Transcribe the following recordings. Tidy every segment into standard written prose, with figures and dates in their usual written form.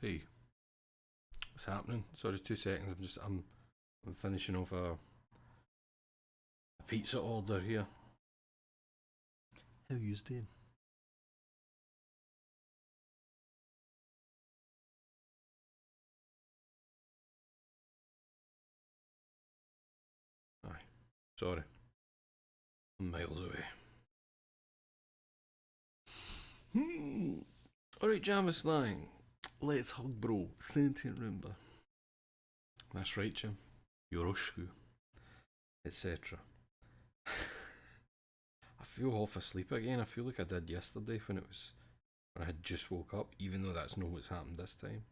Hey, what's happening? Sorry, 2 seconds. I'm finishing off a pizza order here. How you doing? Aye, sorry, I'm miles away. Alright, Jamis Lang. Let's hug, bro. Sentient Roomba. That's right, Jim. Yoroshiku, etc. I feel half asleep again. I feel like I did yesterday when I had just woke up, even though that's not what's happened this time.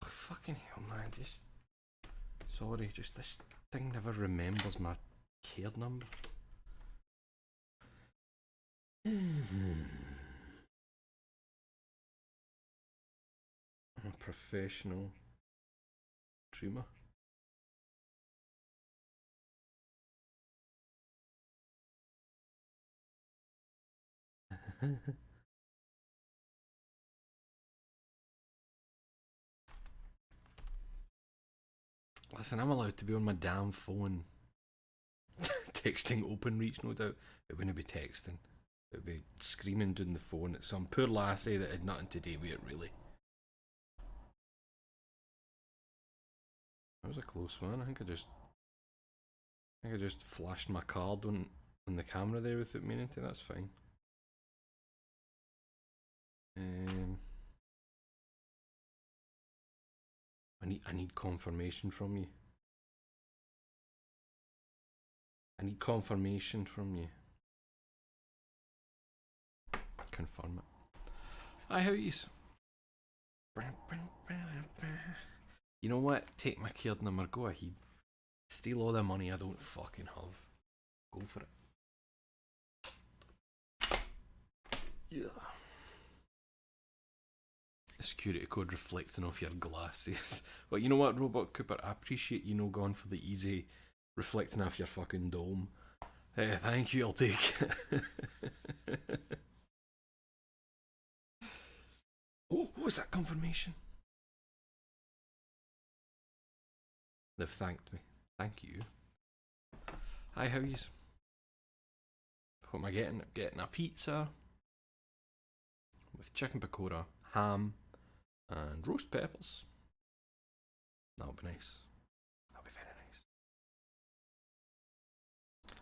Fucking hell, man. Sorry, just this thing never remembers my card number. I'm a professional dreamer. Listen, I'm allowed to be on my damn phone. Texting OpenReach, no doubt. It wouldn't be texting. It would be screaming down the phone at some poor lassie that had nothing to do with it, really. That was a close one. I think I just flashed my card on the camera there without meaning to. That's fine. I need confirmation from you. I need confirmation from you. Confirm it. Hi, how yous? You know what? Take my card number. Go ahead. Steal all the money I don't fucking have. Go for it. Yeah. Security code reflecting off your glasses. Well, you know what, Robot Cooper? I appreciate you no going for the easy reflecting off your fucking dome. Thank you, I'll take it. Oh, what was that confirmation? They've thanked me. Thank you. Hi, how yous? What am I getting? I'm getting a pizza with chicken pakora, ham, and roast peppers. That'll be nice. That'll be very nice.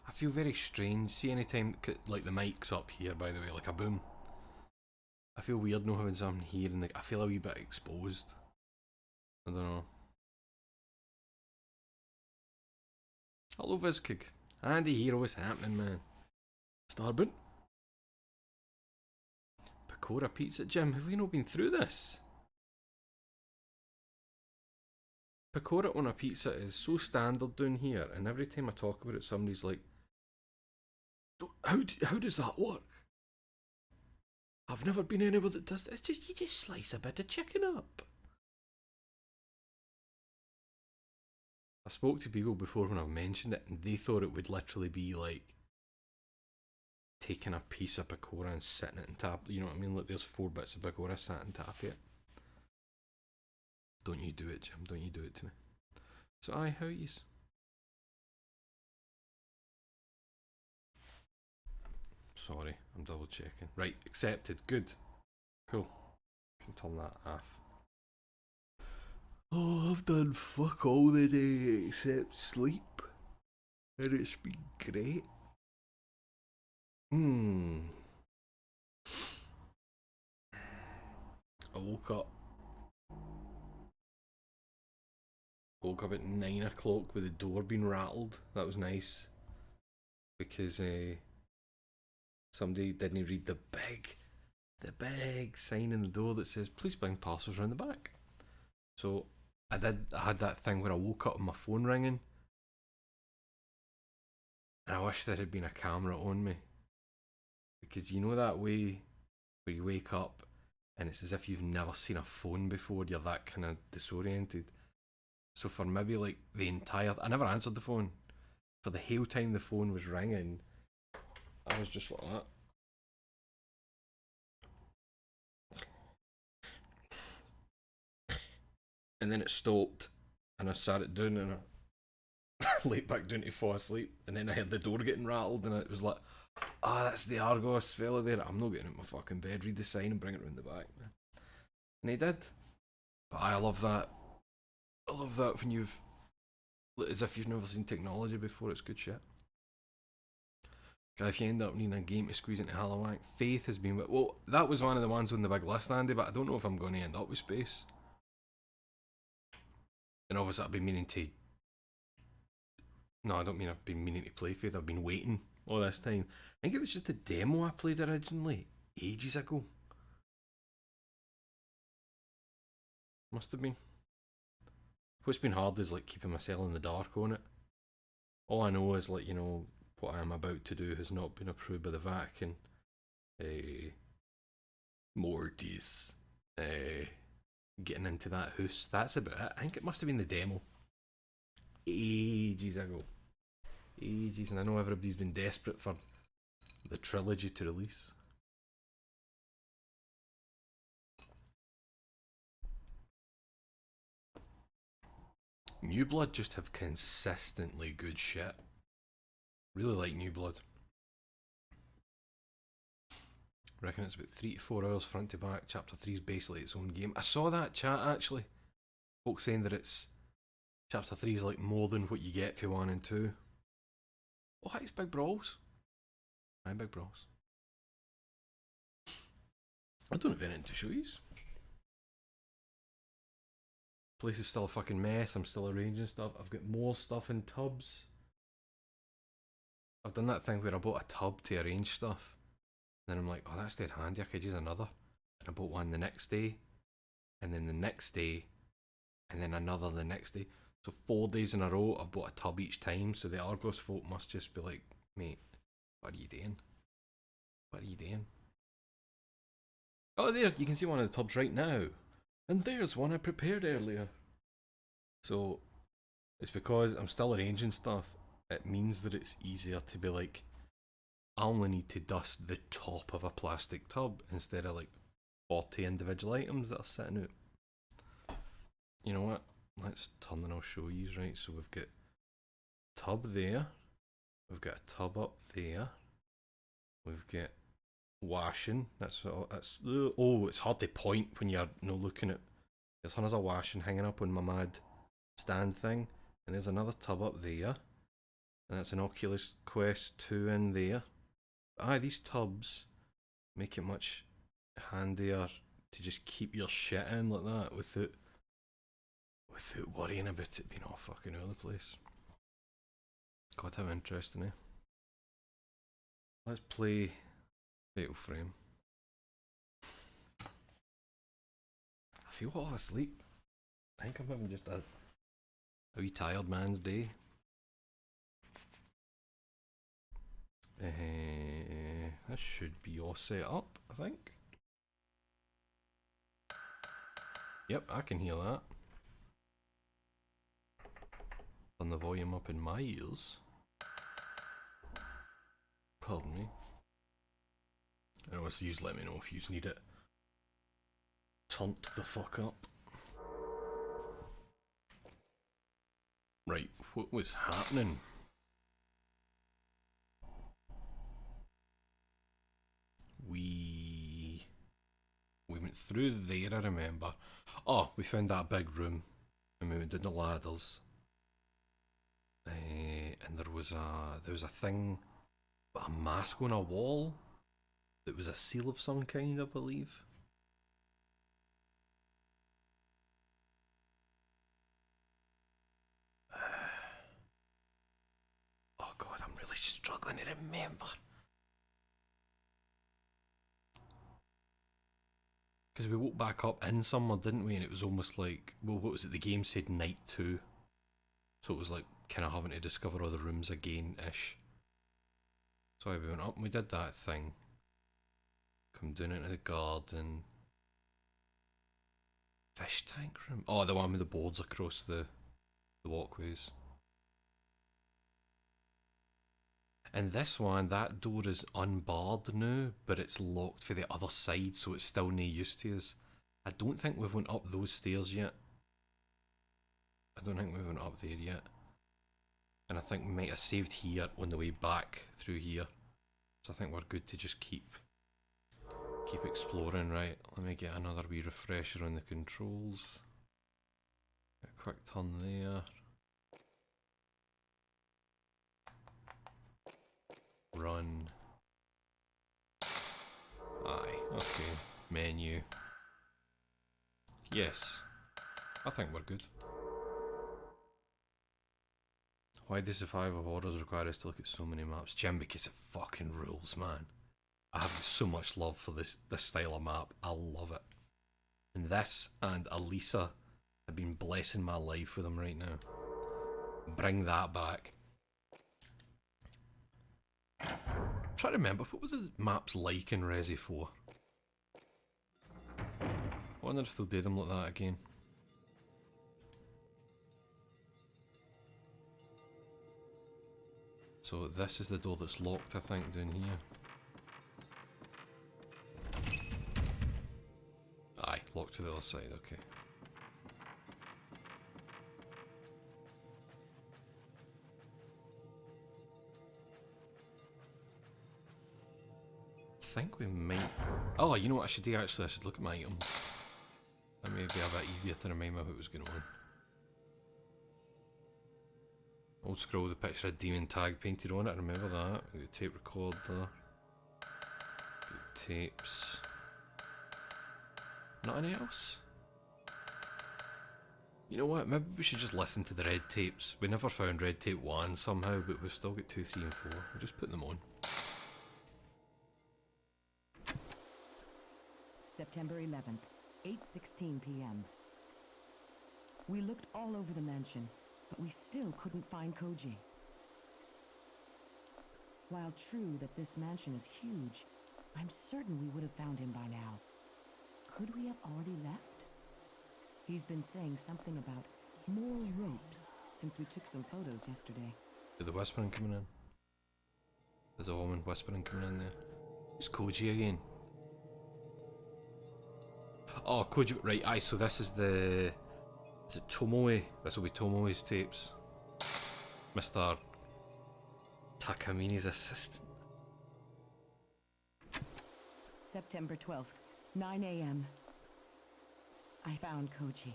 I feel very strange. See, anytime like the mic's up here, by the way, like a boom. I feel weird not having something here, and I feel a wee bit exposed. I don't know. Hello, Vizkig. Andy here, what's happening, man? Starburn? Pakora pizza? Jim, have we not been through this? Pakora on a pizza is so standard down here, and every time I talk about it, somebody's like, how does that work? I've never been anywhere that does this. You just slice a bit of chicken up. I spoke to people before when I mentioned it, and they thought it would literally be like taking a piece of pakora and sitting it in tap. You know what I mean? Like there's 4 bits of pakora sat in tap it. Don't you do it, Jim? Don't you do it to me? So aye, how yous? Sorry, I'm double checking. Right, accepted. Good. Cool. Can turn that off. Oh, I've done fuck all the day except sleep. And it's been great. I woke up at 9 o'clock with the door being rattled. That was nice. Because somebody didn't read the big sign in the door that says please bring parcels around the back. So I had that thing where I woke up with my phone ringing, and I wish there had been a camera on me, because you know that way where you wake up and it's as if you've never seen a phone before. You're that kind of disoriented. So for maybe like I never answered the phone. For the whole time the phone was ringing, I was just like that. and then it stopped, and I sat it down and I laid back down to fall asleep, and then I heard the door getting rattled, and it was like, that's the Argos fella there. I'm not getting out of my fucking bed, read the sign and bring it round the back, man. And he did. But I love that. I love that when you've, as if you've never seen technology before, it's good shit. If you end up needing a game to squeeze into Halloween, Faith has been, well, that was one of the ones on the big list, Andy, but I don't know if I'm going to end up with space. And obviously I've been meaning to, no, I don't mean I've been meaning to play Faith, I've been waiting all this time. I think it was just a demo I played originally, ages ago. Must have been. What's been hard is like keeping myself in the dark on it. All I know is like, you know, what I am about to do has not been approved by the Vatican. Mortis. Getting into that house. That's about it. I think it must have been the demo. Ages ago. Ages, and I know everybody's been desperate for the trilogy to release. New Blood just have consistently good shit. Really like New Blood. I reckon it's about 3 to 4 hours front to back. Chapter 3 is basically its own game. I saw that chat actually. Folks saying that it's Chapter 3 is like more than what you get for 1 and 2. Oh, hi, it's Big Brawls. Hi, Big Brawls. I don't have anything to show you. Place is still a fucking mess. I'm still arranging stuff. I've got more stuff in tubs. I've done that thing where I bought a tub to arrange stuff. Then I'm like, oh, that's dead handy. I could use another. And I bought one the next day. And then the next day. And then another the next day. So 4 days in a row, I've bought a tub each time. So the Argos folk must just be like, mate, what are you doing? What are you doing? Oh, there, you can see one of the tubs right now. And there's one I prepared earlier. So, it's because I'm still arranging stuff. It means that it's easier to be like, I only need to dust the top of a plastic tub instead of like 40 individual items that are sitting out. You know what? Let's turn and I'll show you, right? So we've got tub there. We've got a tub up there. We've got washing. That's oh, it's hard to point when you're not looking at. There's hundreds of washing hanging up on my mad stand thing, and there's another tub up there, and that's an Oculus Quest 2 in there. But these tubs make it much handier to just keep your shit in like that without worrying about it being all fucking all over the place. God, how interesting, eh? Let's play Fatal Frame. I feel half asleep. I think I'm having just a wee tired man's day. This should be all set up, I think. Yep, I can hear that. Turn the volume up in my ears. Pardon me. And obviously, you let me know if you need it turned the fuck up. Right, what was happening? We went through there, I remember. Oh, we found that big room, and we went down the ladders. And there was a thing, a mask on a wall. That was a seal of some kind, I believe. Oh god, I'm really struggling to remember. Because we woke back up in summer, didn't we? And it was almost like, well, what was it? The game said night 2. So it was like kind of having to discover all the rooms again-ish. So we went up and we did that thing. Come down into the garden. Fish tank room? Oh, the one with the boards across the walkways. And this one, that door is unbarred now, but it's locked for the other side, so it's still no use to us. I don't think we've went up those stairs yet. I don't think we went up there yet. And I think we might have saved here on the way back through here. So I think we're good to just keep exploring. Right, let me get another wee refresher on the controls. A quick turn there. Run. Aye, okay. Menu. Yes. I think we're good. Why do survival horrors require us to look at so many maps? Jim, because it fucking rules, man. I have so much love for this style of map. I love it. And this and Elisa have been blessing my life with them right now. Bring that back. I'm trying to remember, what was the maps like in Resi 4? I wonder if they'll do them like that again. So this is the door that's locked, I think, down here. Aye, locked to the other side, okay. I think we might... Oh, you know what I should do actually? I should look at my items. That may be a bit easier to remind me what was going on. Old scroll with a picture of Demon Tag painted on it, remember that. We got a tape recorder. Got tapes. Nothing else? You know what, maybe we should just listen to the red tapes. We never found red tape 1 somehow, but we've still got 2, 3 and 4. We'll just put them on. September 11th, 8:16 p.m. We looked all over the mansion, but we still couldn't find Koji. While true that this mansion is huge, I'm certain we would have found him by now. Could we have already left? He's been saying something about more ropes since we took some photos yesterday. Is the whispering coming in? There's a woman whispering coming in there. It's Koji again. Oh, Koji, right, aye, so this is the... Is it Tomoe? This will be Tomoe's tapes. Mr. Takamini's assistant. September 12th, 9 a.m. I found Koji.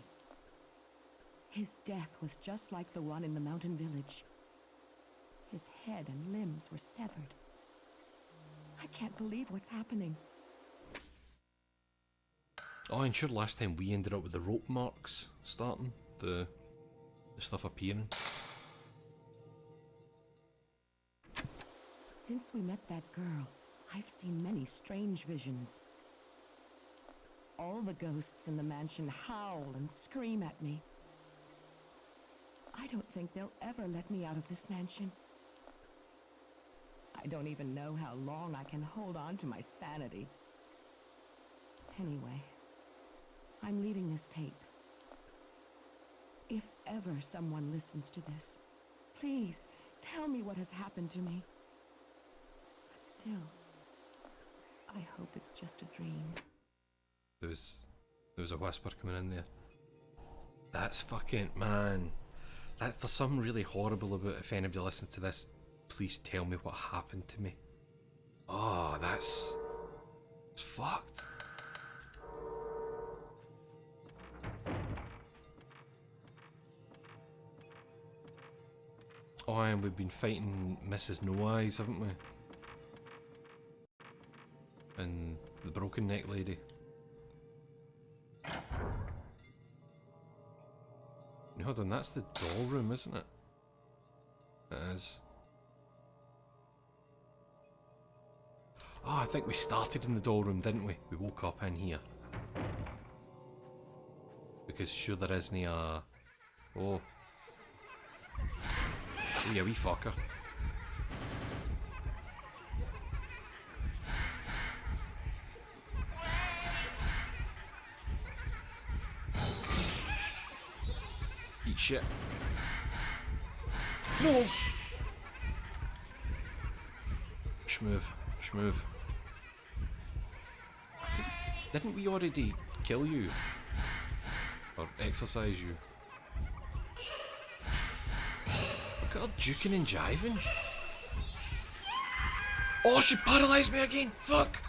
His death was just like the one in the mountain village. His head and limbs were severed. I can't believe what's happening. Oh, and sure, last time we ended up with the rope marks starting, the stuff appearing. Since we met that girl, I've seen many strange visions. All the ghosts in the mansion howl and scream at me. I don't think they'll ever let me out of this mansion. I don't even know how long I can hold on to my sanity. Anyway, I'm leaving this tape. If ever someone listens to this, please tell me what has happened to me. But still, I hope it's just a dream. There was a whisper coming in there. That's fucking, man. There's something really horrible about it. If anybody listens to this, please tell me what happened to me. Oh, it's fucked. Oh, and we've been fighting Mrs. No Eyes, haven't we? And the broken neck lady. No, hold on, that's the doll room, isn't it? It is. Oh, I think we started in the doll room, didn't we? We woke up in here. Because sure there isn't a... Oh. Oh, yeah, wee fucker. Eat shit. No! Schmove. Schmove. Didn't we already kill you? Or exercise you? at her juking and jiving. Oh, she paralysed me again. Fuck.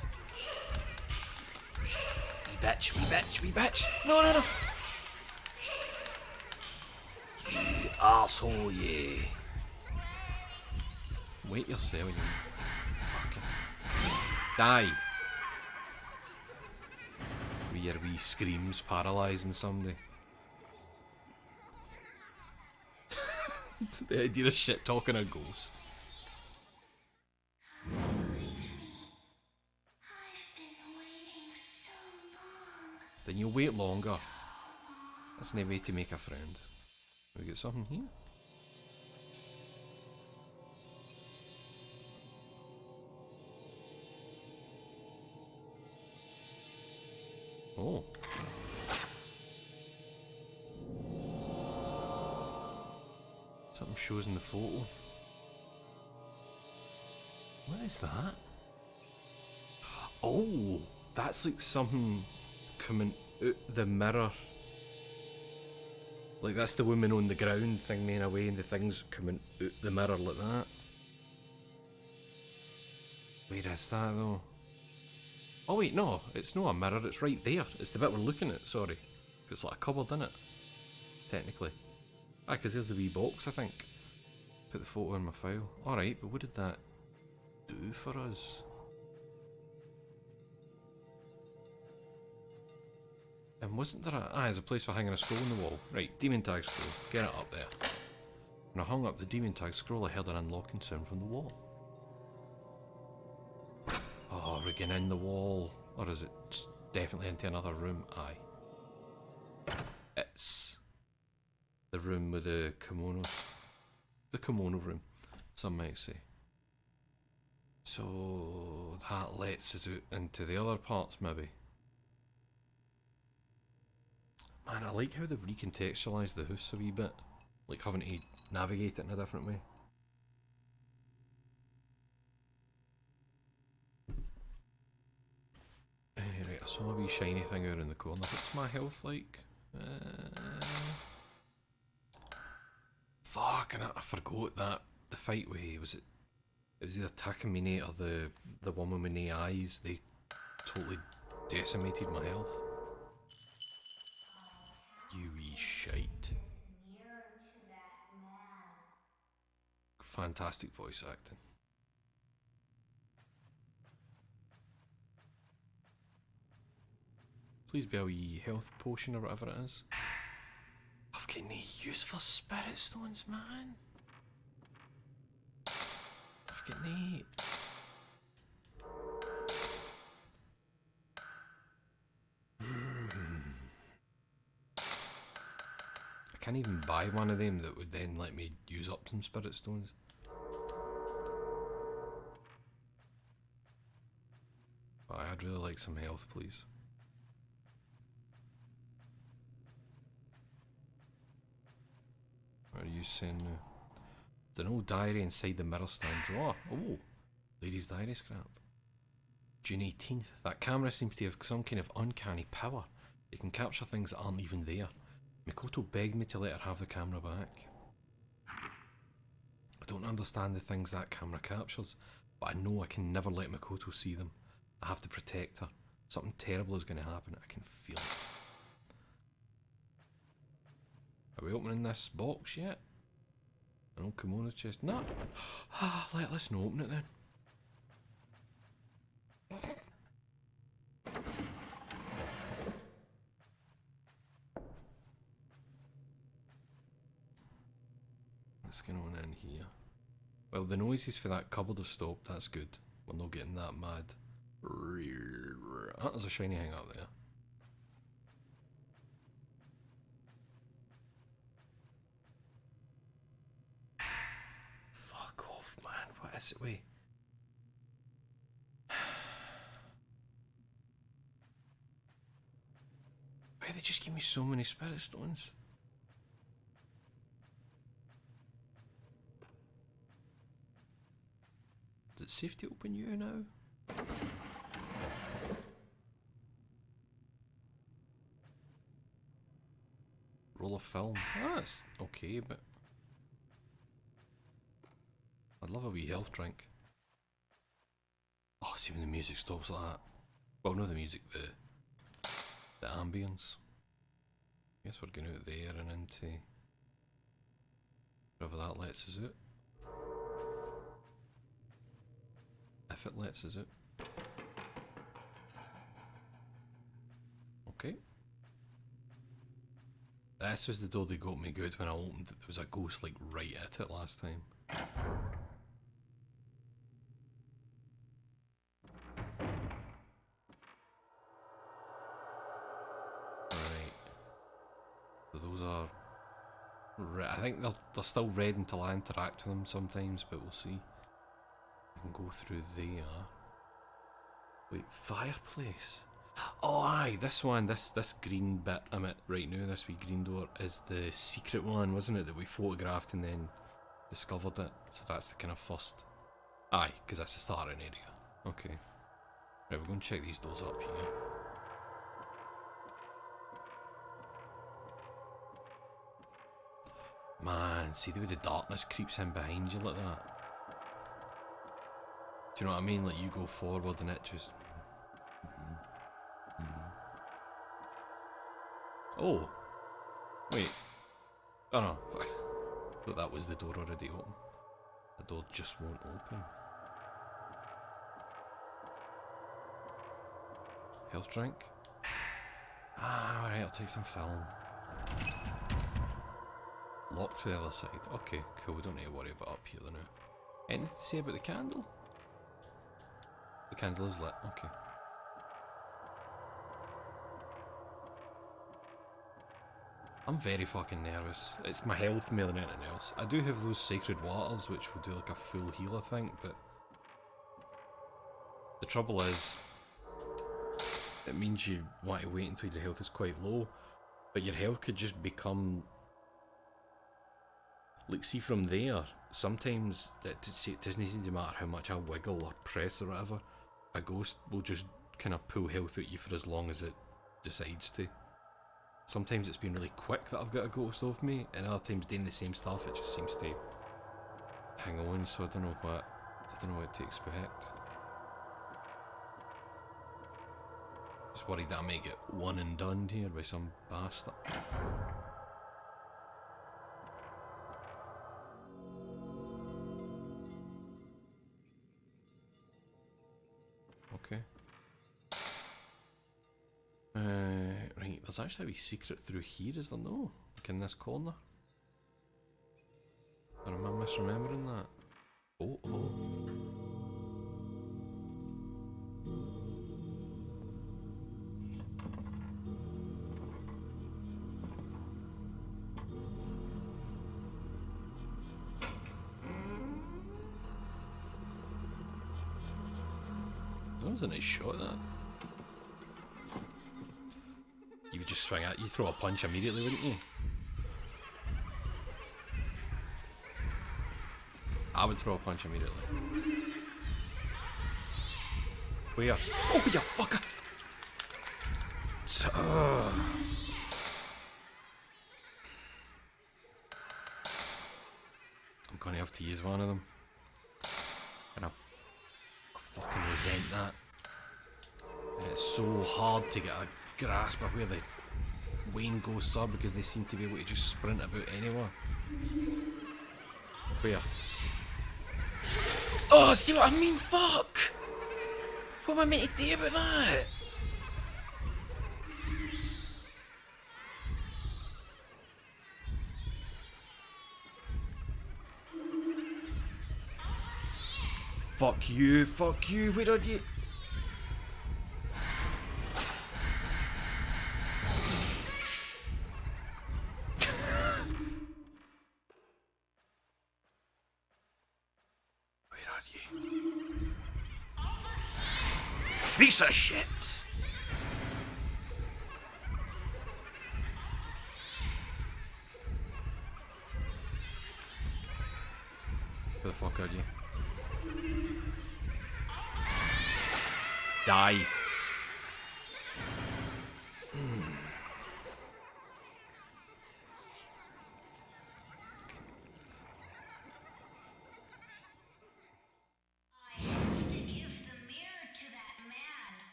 Wee bitch, wee bitch, wee bitch. No, no, no. You arsehole, you. Wait yourself, you fucking... Die. With your wee screams paralysing somebody. The idea of shit talking a ghost. Then you'll wait longer. That's no way to make a friend. We get something here? Oh. Something shows in the photo. What is that? Oh, that's like something coming out the mirror. Like that's the woman on the ground thing laying away and the thing's coming out the mirror like that. Where is that though? Oh wait, no, it's not a mirror, it's right there. It's the bit we're looking at, sorry. It's like a cupboard, innit? Technically. Ah, because there's the wee box, I think. Put the photo in my file. Alright, but what did that do for us? And wasn't there a... Ah, there's a place for hanging a scroll on the wall. Right, demon tag scroll. Get it up there. When I hung up the demon tag scroll, I heard an unlocking sound from the wall. Oh, we're getting in the wall. Or is it definitely into another room? Aye. It's the room with the kimonos. The kimono room, some might say. So that lets us out into the other parts, maybe. Man, I like how they've recontextualised the house a wee bit. Like having to navigate it in a different way. Right, I saw a wee shiny thing out in the corner. What's my health like? Fuck, and I forgot that the fight with it was either Takamine or the woman with no eyes. They totally decimated my health. You wee shite. Fantastic voice acting. Please be a wee health potion or whatever it is. I've got no use for spirit stones, man. I've got no... I can't even buy one of them that would then let me use up some spirit stones. But I'd really like some health, please. What are you saying now? There's an old diary inside the mirror stand drawer. Oh, lady's diary scrap. June 18th. That camera seems to have some kind of uncanny power. It can capture things that aren't even there. Mikoto begged me to let her have the camera back. I don't understand the things that camera captures, but I know I can never let Mikoto see them. I have to protect her. Something terrible is going to happen. I can feel it. Are we opening this box yet? An old kimono chest? No. Let's not open it then. What's going on in here? Well, the noises for that cupboard have stopped. That's good. We're not getting that mad. Oh, there's a shiny thing up there. Fuck off, man. What is it? Wait. Why they just give me so many spirit stones? Is it safe to open you now? Roll of film. Ah, it's okay, but... I'd love a wee health drink. Oh, see when the music stops like that. Well, no, the music, the ambience. I guess we're going out there and into wherever that lets us out. If it lets us out. Okay. This was the door that got me good when I opened it. There was a ghost like right at it last time. Right. So those are... I think they're still red until I interact with them sometimes, but we'll see. I can go through there. Wait, fireplace? Oh aye, this one, this green bit I'm at right now, this wee green door, is the secret one, wasn't it, that we photographed and then discovered it? So that's the kind of first... Aye, because that's the starting area. Okay. Right, we're going to check these doors up here. Man, see the way the darkness creeps in behind you like that? Do you know what I mean? Like you go forward and it just... Oh! Wait. Oh no. But that was the door already open. The door just won't open. Health drink? Ah, alright, I'll take some film. Locked to the other side. Okay, cool, we don't need to worry about up here though now. Anything to say about the candle? The candle is lit, okay. I'm very fucking nervous. It's my health more than anything else. I do have those sacred waters which will do like a full heal I think, but... The trouble is... It means you want to wait until your health is quite low, but your health could just become... Like, see from there, sometimes it doesn't even matter how much I wiggle or press or whatever, a ghost will just kind of pull health out you for as long as it decides to. Sometimes it's been really quick that I've got a ghost off me, and other times doing the same stuff it just seems to hang on, so I don't know what to expect. Just worried that I may get one and done here by some bastard. Okay. Right, there's actually a wee secret through here, is there no? Like in this corner? Or am I misremembering that? Oh, oh. That was a nice shot, that. You would just swing at, you throw a punch immediately, wouldn't you? I would throw a punch immediately. Where? Oh, you fucker! I'm gonna have to use one of them. And I fucking resent that. And it's so hard to get a grasp of where the Wayne ghosts are because they seem to be able to just sprint about anywhere. Where? Oh, see what I mean? Fuck! What am I meant to do about that? Fuck you, where are you? Piece of shit! Where the fuck are you? Die!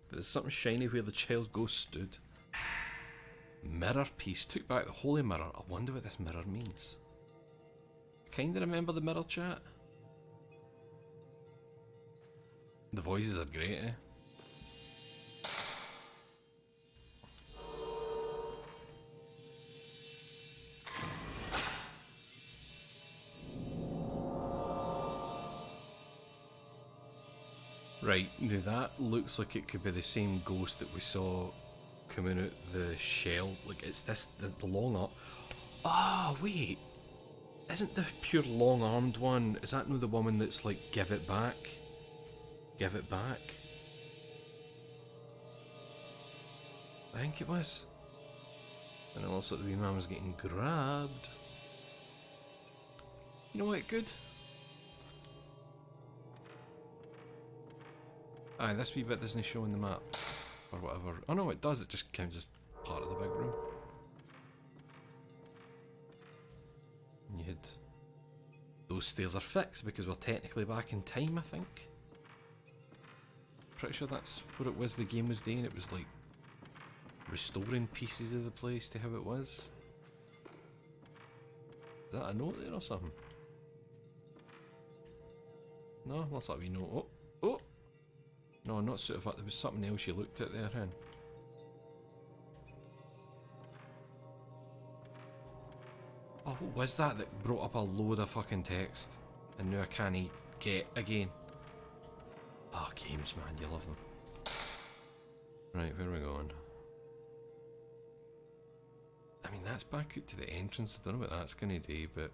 There is something shiny where the child ghost stood. Mirror piece. Took back the holy mirror. I wonder what this mirror means. Kinda remember the mirror chat. The voices are great, eh? Right, now that looks like it could be the same ghost that we saw coming out the shell. Like, it's this, the long arm. Ah, wait. Isn't the pure long-armed one, is that no the woman that's like, give it back? Give it back? I think it was. And it looks like the wee man was getting grabbed. You know what, good? Aye, this wee bit doesn't show on the map. Or whatever. Oh no, it does, it just counts as part of the big room. And you had... Those stairs are fixed because we're technically back in time, I think. Pretty sure that's what it was the game was doing. It was like restoring pieces of the place to how it was. Is that a note there or something? No, what's that wee note? Oh, oh! No, not sort of. There was something else you looked at there, hen. Oh, what was that that brought up a load of fucking text? And now I can't get again. Oh, games, man, you love them. Right, where are we going? I mean, that's back out to the entrance. I don't know what that's going to do, but...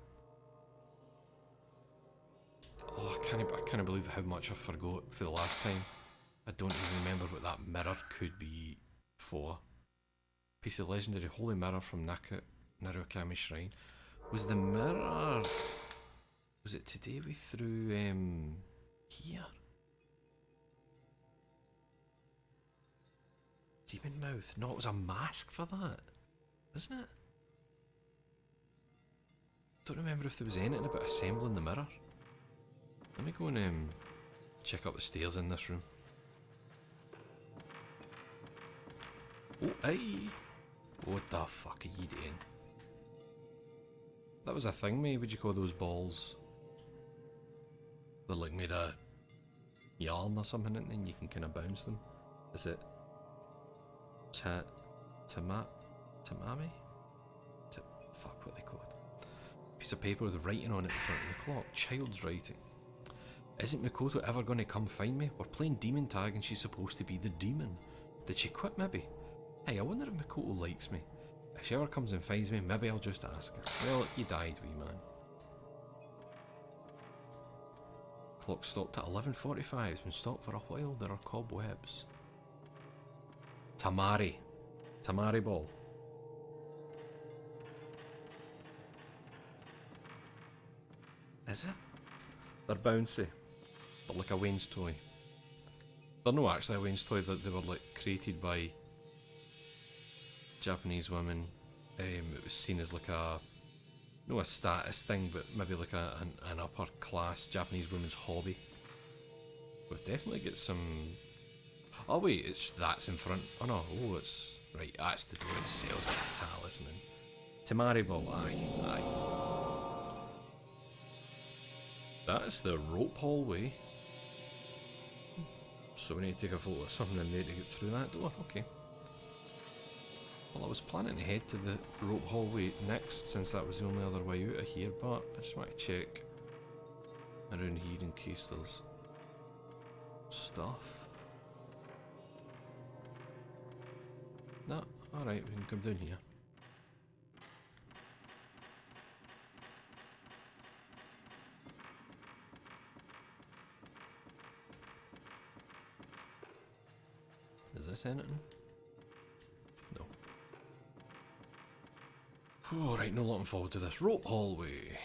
Oh, I can't believe how much I forgot for the last time. I don't even remember what that mirror could be for. Piece of legendary holy mirror from Narukami Shrine. Was the mirror... Was it today we threw, here? Demon mouth? No, it was a mask for that. Wasn't it? Don't remember if there was anything about assembling the mirror. Let me go and check up the stairs in this room. Oh, aye! What the fuck are you doing? That was a thing, mate. Would you call those balls? They're like made of yarn or something, and you can kind of bounce them. Is it tamami? Fuck, what are they called? Piece of paper with writing on it in front of the clock. Child's writing. Isn't Mikoto ever going to come find me? We're playing demon tag and she's supposed to be the demon. Did she quit maybe? Hey, I wonder if Mikoto likes me. If she ever comes and finds me, maybe I'll just ask her. Well, you died, wee man. Clock stopped at 11:45. It's been stopped for a while. There are cobwebs. Tamari. Tamari ball. Is it? They're bouncy. They're like a Wayne's toy. They're not actually a Wayne's toy. They were like created by Japanese women. It was seen as like a, not a status thing, but maybe like an upper class Japanese woman's hobby. We've definitely got some... Oh wait, that's in front. Oh no, oh it's... Right, that's the door. It sells a talisman. Tamari ball, aye. That's the rope hallway. So we need to take a photo of something in there to get through that door, okay. Well, I was planning to head to the rope hallway next, since that was the only other way out of here, but I just want to check around here in case there's stuff. No, alright, we can come down here. Is this anything? No. Oh, right, no looking forward to this rope hallway.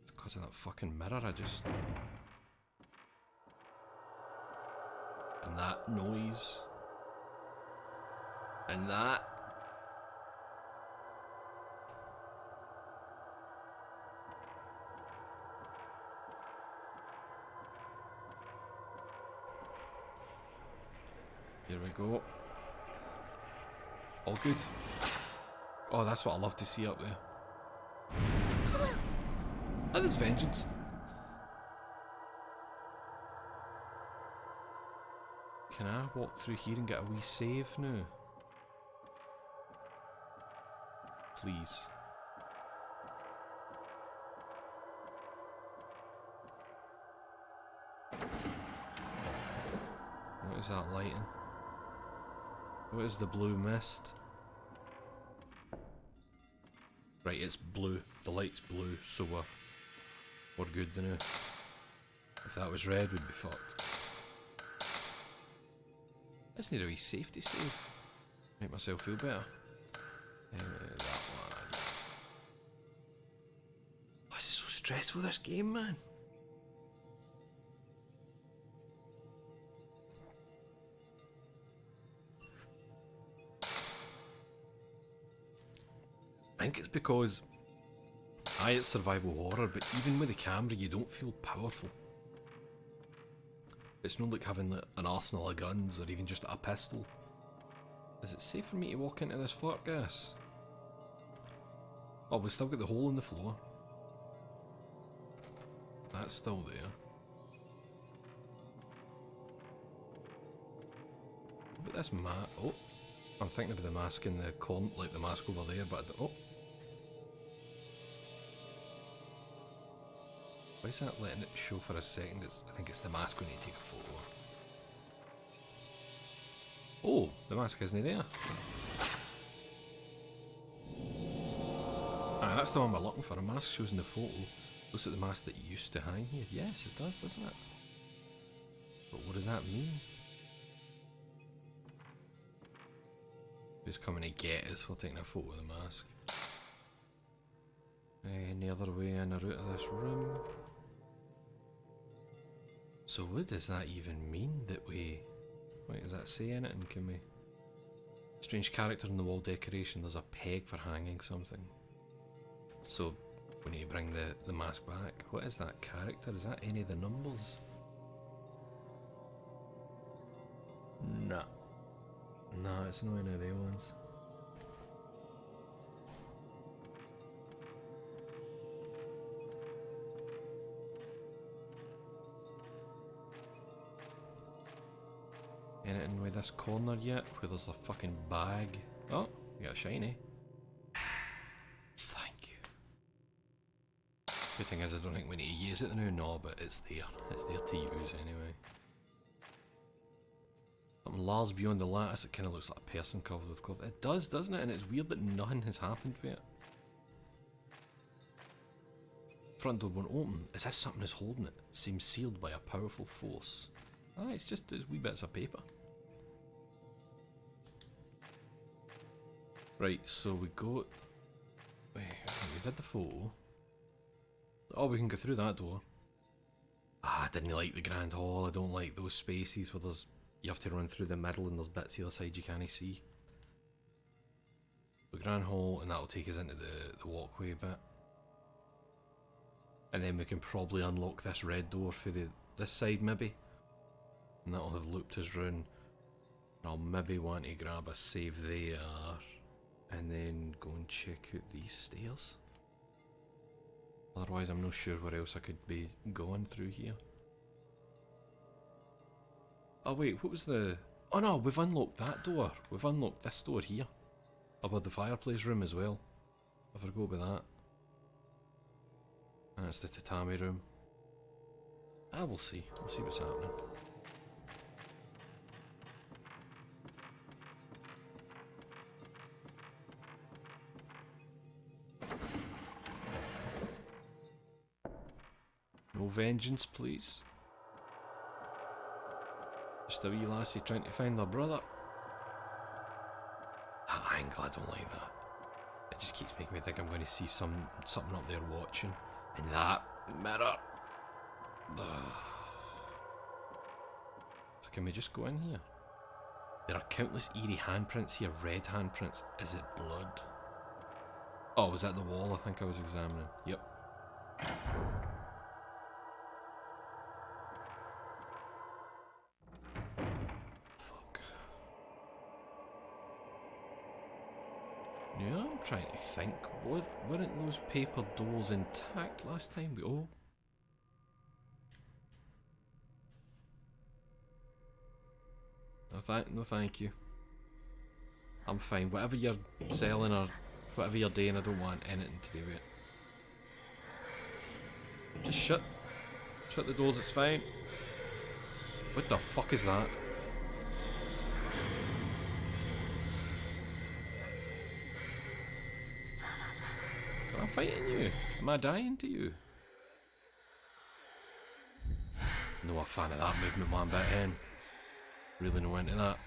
It's because of that fucking mirror I just... And that noise. And that. Here we go. All good. Oh, that's what I love to see up there. That is vengeance. Can I walk through here and get a wee save now? Please. What is that lighting? What is the blue mist? Right, it's blue. The light's blue, so we're good now. If that was red, we'd be fucked. I just need a wee safety save. Make myself feel better. That one. Why is it so stressful, this game, man? I think it's because it's survival horror, but even with the camera you don't feel powerful. It's not like having an arsenal of guns or even just a pistol. Is it safe for me to walk into this fart gas? Oh, we've still got the hole in the floor. That's still there. But this oh, I'm thinking about the mask in the corner, like the mask over there, but oh. Why is that letting it show for a second? I think it's the mask we need to take a photo. Oh, the mask isn't there. Ah, that's the one we're looking for. A mask shows in the photo. Looks like the mask that used to hang here. Yes, it does, doesn't it? But what does that mean? Who's coming to get us for taking a photo of the mask? Any other way in or out of this room? So what does that even mean that we... Wait, does that say in it? And can we... Strange character in the wall decoration. There's a peg for hanging something. So we need to bring the mask back. What is that character? Is that any of the numbers? No. No, it's not any of the ones. Anything with this corner yet? Where there's a fucking bag. Oh, we got a shiny. Thank you. Good thing is I don't think we need to use it now, no, but it's there. It's there to use anyway. Something Lars beyond the lattice, it kind of looks like a person covered with cloth. It does, doesn't it? And it's weird that nothing has happened to it. Front door won't open, as if something is holding it. Seems sealed by a powerful force. Ah, it's just those wee bits of paper. Right, so we go... Wait, we did the photo. Oh, we can go through that door. Ah, I didn't like the grand hall. I don't like those spaces where there's... You have to run through the middle and there's bits the other side you can't see. The grand hall, and that'll take us into the walkway bit. And then we can probably unlock this red door for this side maybe. And that'll have looped us round. I'll maybe want to grab a save there. And then go and check out these stairs. Otherwise I'm not sure where else I could be going through here. Oh wait, what was the... Oh no, we've unlocked that door. We've unlocked this door here. Above the fireplace room as well. I forgot about that. And it's the tatami room. Ah, we'll see. We'll see what's happening. No vengeance, please. Just a wee lassie trying to find her brother. That angle, I don't like that. It just keeps making me think I'm going to see something up there watching. And that mirror. Ugh. So can we just go in here? There are countless eerie handprints here, red handprints. Is it blood? Oh, was that the wall I think I was examining? Yep. Fuck. Yeah, I'm trying to think. Weren't those paper doors intact last time? Oh. No, thank you. I'm fine. Whatever you're selling or whatever you're doing, I don't want anything to do with it. Just shut the doors, it's fine. What the fuck is that? Am I fighting you? Am I dying to you? No a fan of that movement one bit, hen. Really no into that.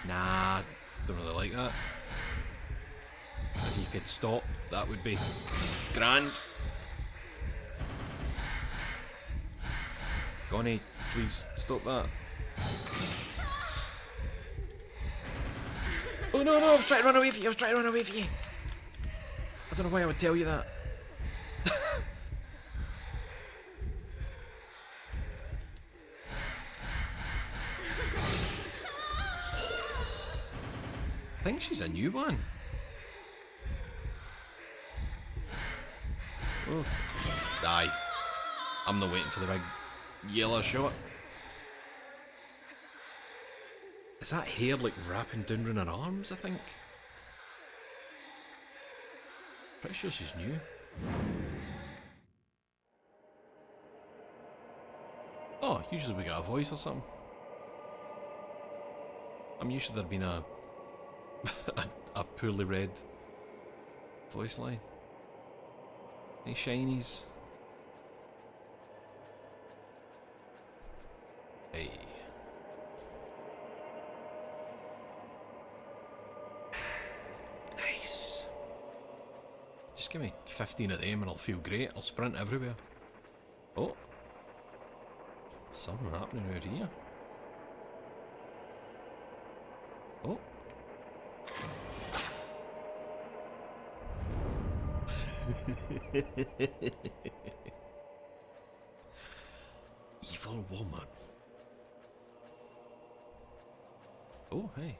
Nah, don't really like that. If you could stop, that would be grand. Gonnie, please stop that. Oh no, I was trying to run away from you, I don't know why I would tell you that. I think she's a new one. Oh, die. I'm not waiting for the big yellow shot. Is that hair like wrapping down around her arms, I think? Pretty sure she's new. Oh, usually we get a voice or something. I'm used to there being a poorly read voice line. Any shinies? Hey. Nice. Just give me 15 of them and I'll feel great. I'll sprint everywhere. Oh. Something happening out here. Oh. Evil woman. Oh, hey.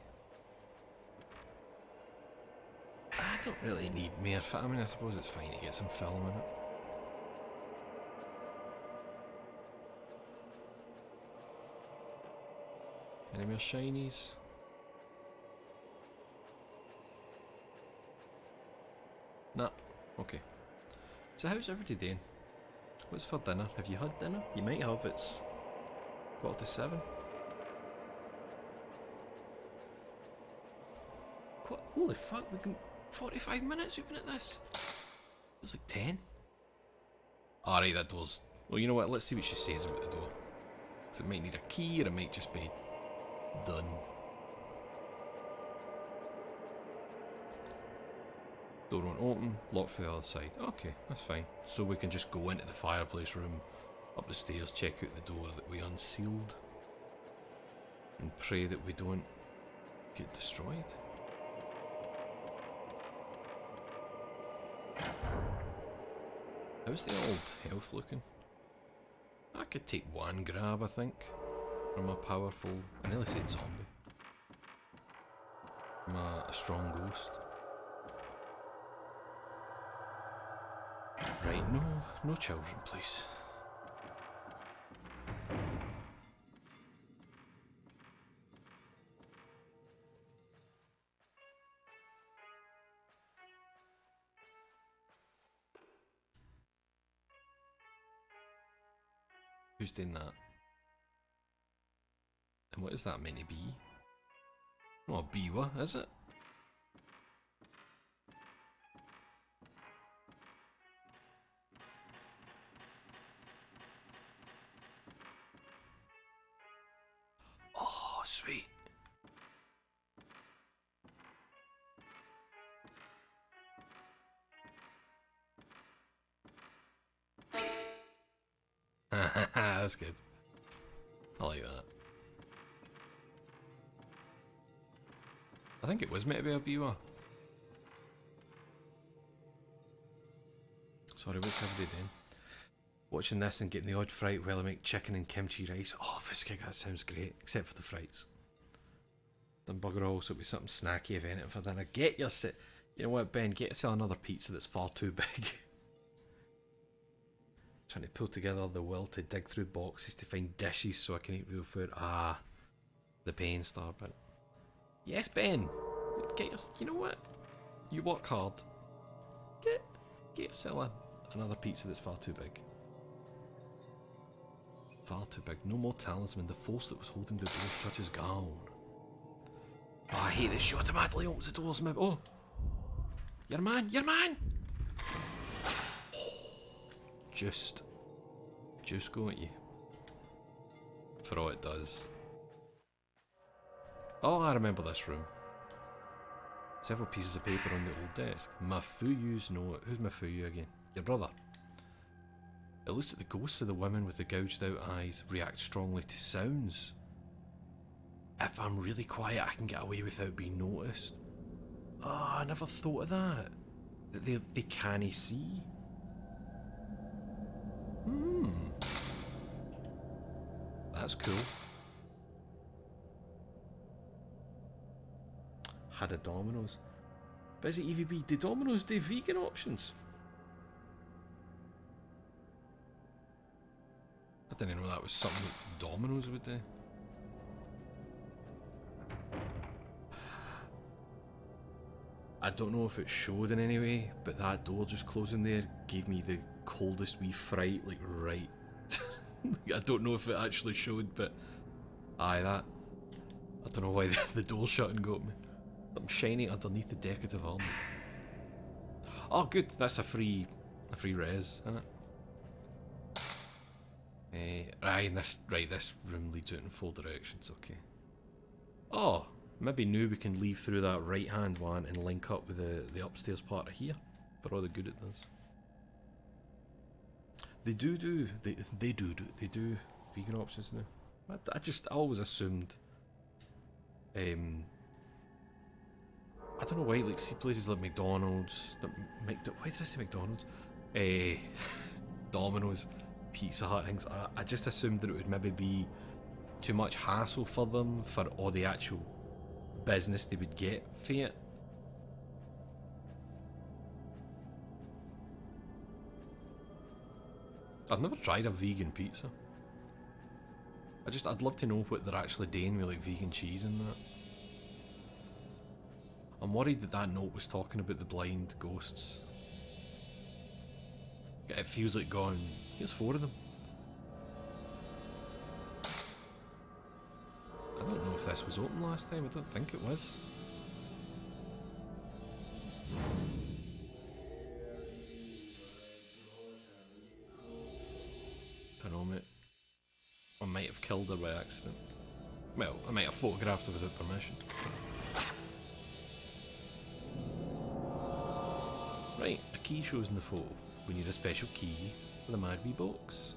I don't really need more. I mean, I suppose it's fine to get some film in it. Any more shinies? Nah. Okay. So how's everybody doing? What's for dinner? Have you had dinner? You might have. It's 7:15. What? Holy fuck! We've been 45 minutes. We've been at this. It's like 10. Alright, that door's. Well, you know what? Let's see what she says about the door. So it might need a key, or it might just be done. Door won't open, locked for the other side. Okay, that's fine. So we can just go into the fireplace room, up the stairs, check out the door that we unsealed, and pray that we don't get destroyed. How's the old health looking? I could take one grab, I think, from a powerful, I nearly said zombie, from a strong ghost. Right, no children, please. Who's doing that? And what is that meant to be? Not a Biwa, is it? Oh, sweet. That's good. I like that. I think it was meant to be a Biwa. Sorry, what's everybody doing? Watching this and getting the odd fright while I make chicken and kimchi rice. Oh, Fiskig, that sounds great. Except for the frights. Then bugger all, so it'll be something snacky if anything for dinner. Get yourself, you know what, Ben? Get yourself another pizza that's far too big. Trying to pull together the will to dig through boxes to find dishes so I can eat real food. Ah, the pain star, but yes, Ben. Get your, you know what? You work hard. Get yourself another pizza that's far too big. Far too big. No more talisman. The force that was holding the door shut is gone. Oh, I hate this. She automatically opens the doors. Oh, your man, your man. Just go at you. For all it does. Oh, I remember this room. Several pieces of paper on the old desk. Mafuyu's note. Who's Mafuyu again? Your brother. It looks like the ghosts of the women with the gouged out eyes react strongly to sounds. If I'm really quiet, I can get away without being noticed. Oh, I never thought of that. That they can't see. That's cool. Had a Domino's. But is it EVB? Do Domino's do vegan options? I didn't know that was something that Domino's would do. I don't know if it showed in any way, but that door just closing there gave me the coldest wee fright, like right. I don't know if it actually showed, but aye, that. I don't know why the door shut and got me. Something shiny underneath the decorative armor. Oh, good. That's a free res, isn't it? This room leads out in 4 directions. Okay. Oh, maybe now we can leave through that right hand one and link up with the upstairs part of here for all the good it does. They do vegan options now. I always assumed. I don't know why, like, see places like McDonald's. Why did I say McDonald's? Domino's, Pizza Hut things. I just assumed that it would maybe be too much hassle for them for all the actual business they would get for it. I've never tried a vegan pizza. I'd love to know what they're actually doing with like vegan cheese and that. I'm worried that note was talking about the blind ghosts. It feels like gone. Here's 4 of them. I don't know if this was open last time. I don't think it was. Don't know, mate. I might have killed her by accident. Well, I might have photographed her without permission. Right, a key shows in the photo. We need a special key for the Mad Wee box.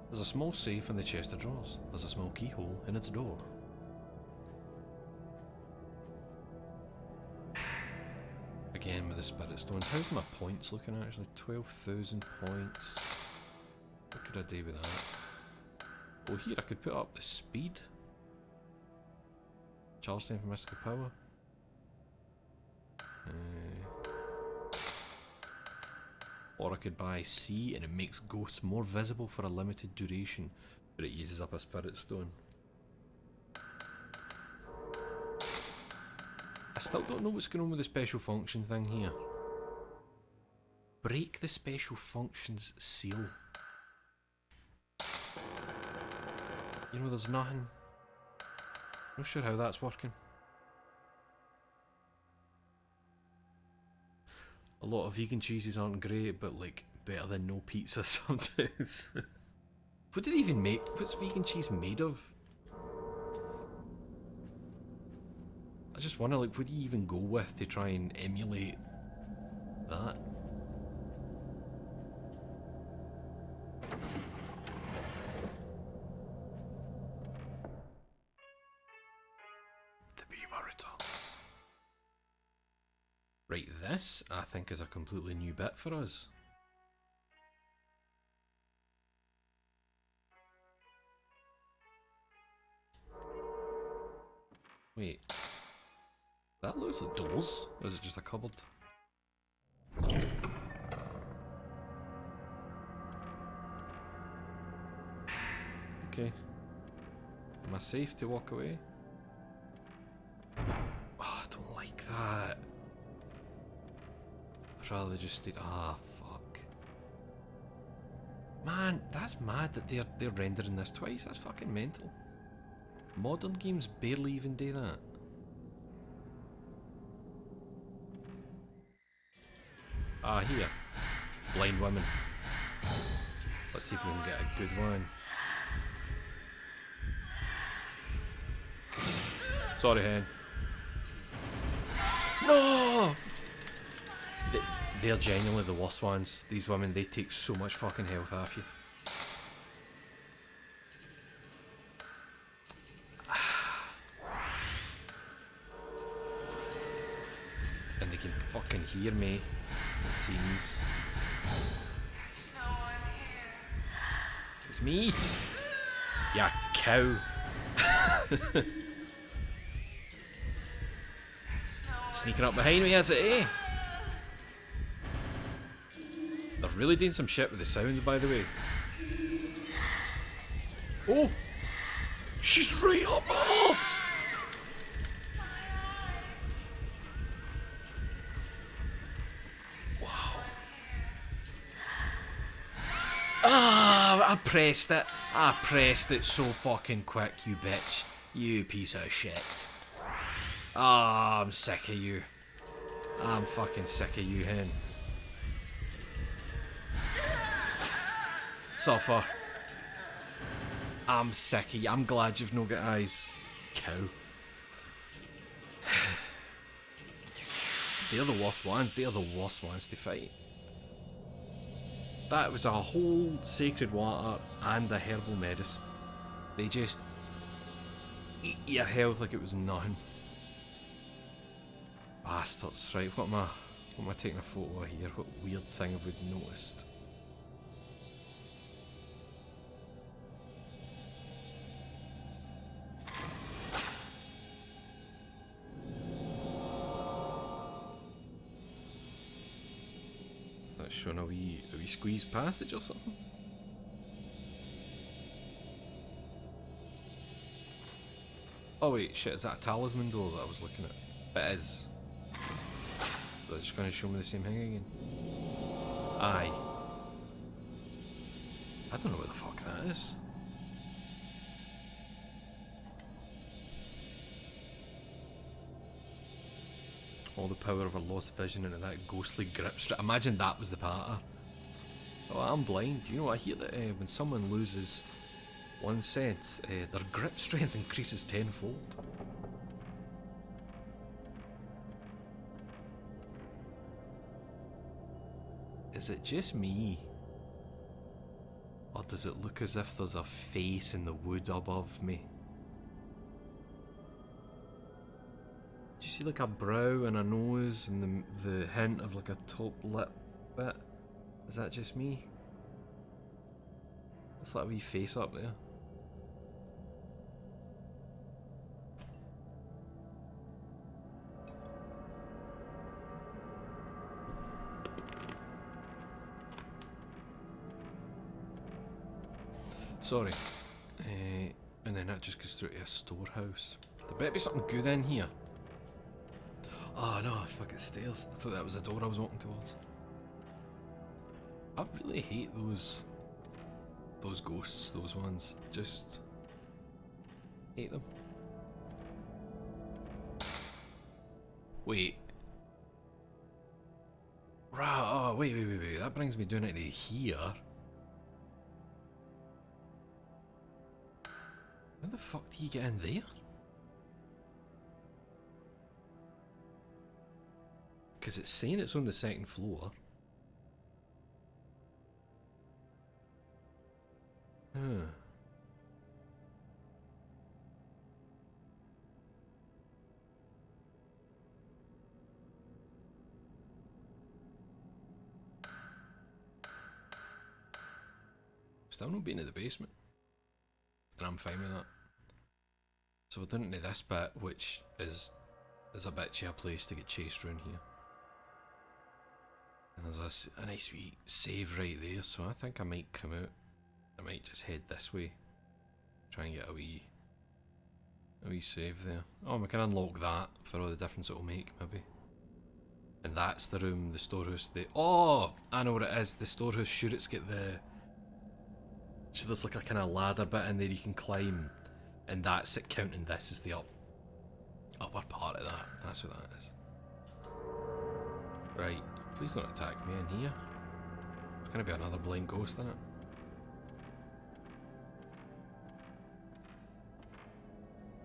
There's a small safe in the chest of drawers. There's a small keyhole in its door. Again with the spirit stones. How's my points looking actually? 12,000 points. What could I do with that? Oh, here I could put up the speed. Charge time for mystical power. Or I could buy C and it makes ghosts more visible for a limited duration, but it uses up a spirit stone. I still don't know what's going on with the special function thing here. Break the special functions seal. You know, there's nothing. Not sure how that's working. A lot of vegan cheeses aren't great, but like better than no pizza sometimes. What did it even make? What's vegan cheese made of? I just wonder, like, what do you even go with to try and emulate that? The beaver returns. Right, this, I think, is a completely new bit for us. Wait. That looks like doors. Or is it just a cupboard? Okay. Am I safe to walk away? Oh, I don't like that. I'd rather just stay. Ah, fuck. Man, that's mad that they're rendering this twice. That's fucking mental. Modern games barely even do that. Ah, here. Blind women. Let's see if we can get a good one. Sorry, hen. No! They're genuinely the worst ones. These women, they take so much fucking health off you. And they can fucking hear me, it seems. It's me! Ya cow! Sneaking up behind me, is it, eh? They're really doing some shit with the sound, by the way. Oh! She's right up my arse! Wow. Ah, I pressed it. I pressed it so fucking quick, you bitch. You piece of shit. Ah, I'm sick of you. I'm fucking sick of you, hen. Suffer. I'm sick of you. I'm glad you've no got eyes. Cow. They're the worst ones. They're the worst ones to fight. That was a whole sacred water and a herbal medicine. They just eat your health like it was nothing. Bastards. Right, what am I taking a photo of here? What weird thing have we noticed? That's showing a wee squeeze passage or something. Oh wait, shit, is that a talisman door that I was looking at? It is. They're just going to show me the same thing again. Aye. I don't know what the fuck that is. All the power of a lost vision into that ghostly grip strength. Imagine that was the pattern. Oh, I'm blind. You know, I hear that when someone loses one sense, their grip strength increases tenfold. Is it just me? Or does it look as if there's a face in the wood above me? Do you see like a brow and a nose and the hint of like a top lip bit? Is that just me? What's that wee face up there? Sorry. And then that just goes through to a storehouse. There better be something good in here. Oh no, fucking stairs. I thought that was the door I was walking towards. I really hate those ghosts, those ones. Just hate them. Wait. Right, oh, wait. That brings me down into here. How the fuck do you get in there? Because it's saying it's on the second floor. Huh. Still not being in the basement. And I'm fine with that. So we're down into this bit, which is a bitchy a place to get chased around here. And there's a nice wee save right there, so I think I might come out. I might just head this way. Try and get a wee save there. Oh, we can unlock that for all the difference it'll make, maybe. And that's the room, the storehouse. Oh, I know what it is. The storehouse. Sure, it's got the. So there's like a kind of ladder bit in there you can climb, and that's it. Counting this is the upper part of that. That's what that is. Right. Please don't attack me in here. It's gonna be another blind ghost, isn't it?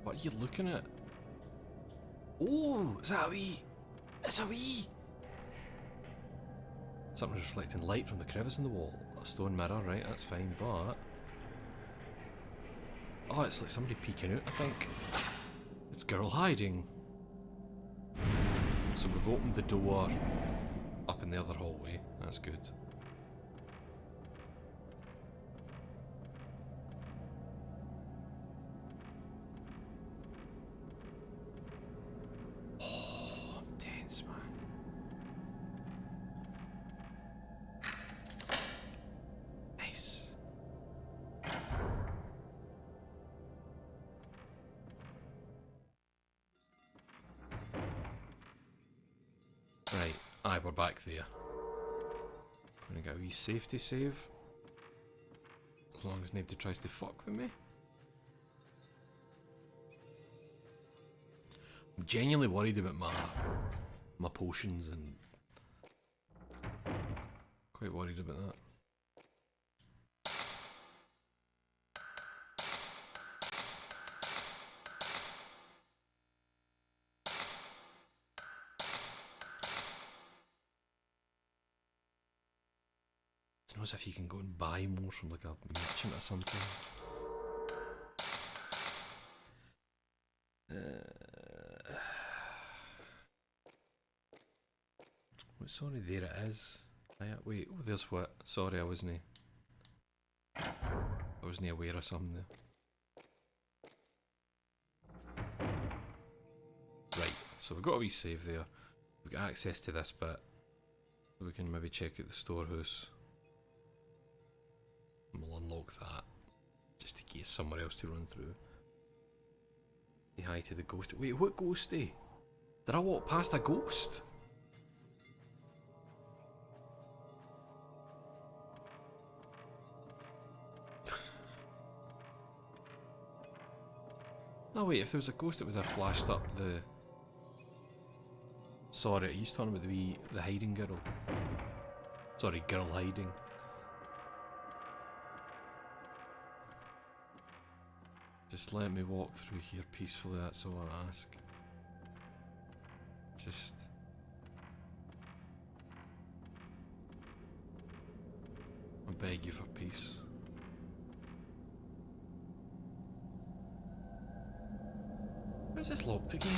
What are you looking at? Oh, is that a wee? It's a wee! Something's reflecting light from the crevice in the wall. A stone mirror, right, that's fine, but... Oh, it's like somebody peeking out, I think. It's girl hiding. So we've opened the door up in the other hallway. That's good. Oh, I'm tense, man. Nice. Right, aye, we're back there. Gonna get a wee safety save. As long as nobody tries to fuck with me. I'm genuinely worried about my potions and quite worried about that. Who knows if you can go and buy more from like a merchant or something. Well, sorry, there it is. Wait, oh, there's what? Sorry, I wasn't aware of something there. Right, so we've got a wee save there. We've got access to this bit. We can maybe check out the storehouse. And we'll unlock that. Just in case somewhere else to run through. Say hi to the ghost. Wait, what ghosty? Did I walk past a ghost? No, wait, if there was a ghost, it would have flashed up the... Sorry, are you talking about the hiding girl? Sorry, girl hiding. Just let me walk through here peacefully, that's all I ask. Just... I beg you for peace. Where's this locked again?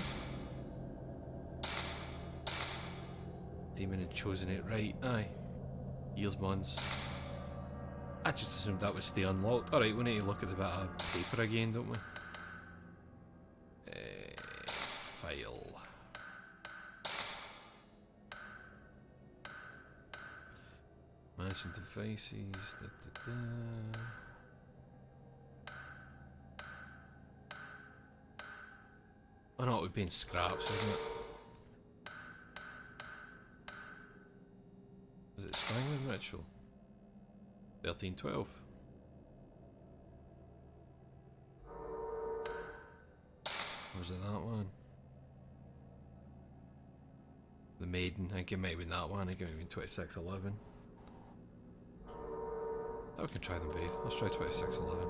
Demon had chosen it right, aye. Years, months. I just assumed that would stay unlocked. Alright, we need to look at the bit of paper again, don't we? File. Managing devices. Oh no, it would be in scraps, wouldn't it? Is it Strangling Ritual? 1312. Or was it that one? The Maiden, I think it might have been that one, I think it might have been 2611. Oh, we can try them both. Let's try 2611.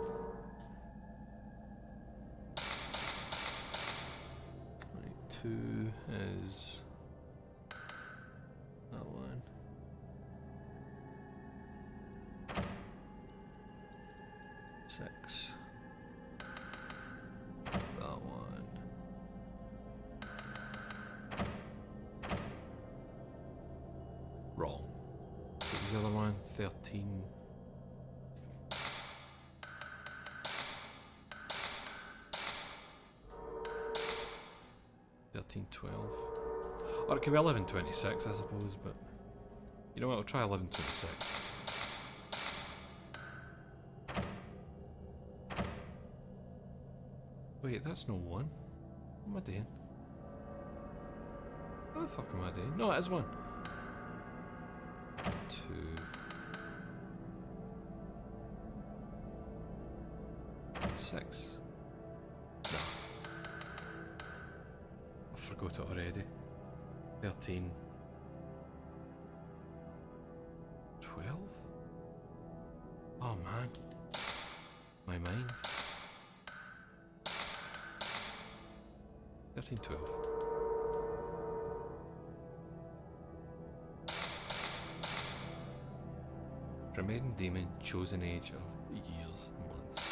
Right, 2 is that one. 6. That one. Wrong. What was the other one? 13. 13, 12. Or it could be 11, 26, I suppose, but you know what, I'll try 11, 26. Wait, that's no 1. What am I doing? What the fuck am I doing? No, it is 1. 2. Six. No. I forgot it already. 13. 12? Oh man. My mind. 13, 12. Remaining demon, chosen age of years, months.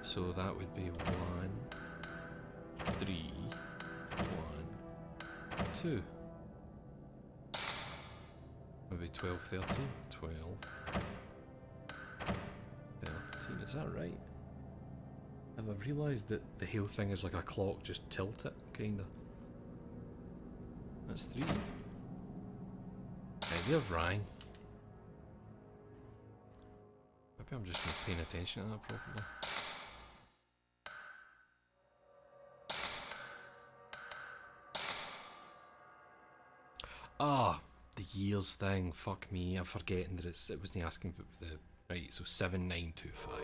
So that would be 1, 3, 1, 2. Maybe 12, 13, 12, 13, is that right? Have I realised that the whole thing is like a clock, just tilt it, kinda? That's 3. Maybe I've rang. Maybe I'm just not paying attention to that properly. Ah, the years thing. Fuck me, I'm forgetting that it wasn't asking for the right. So 7925.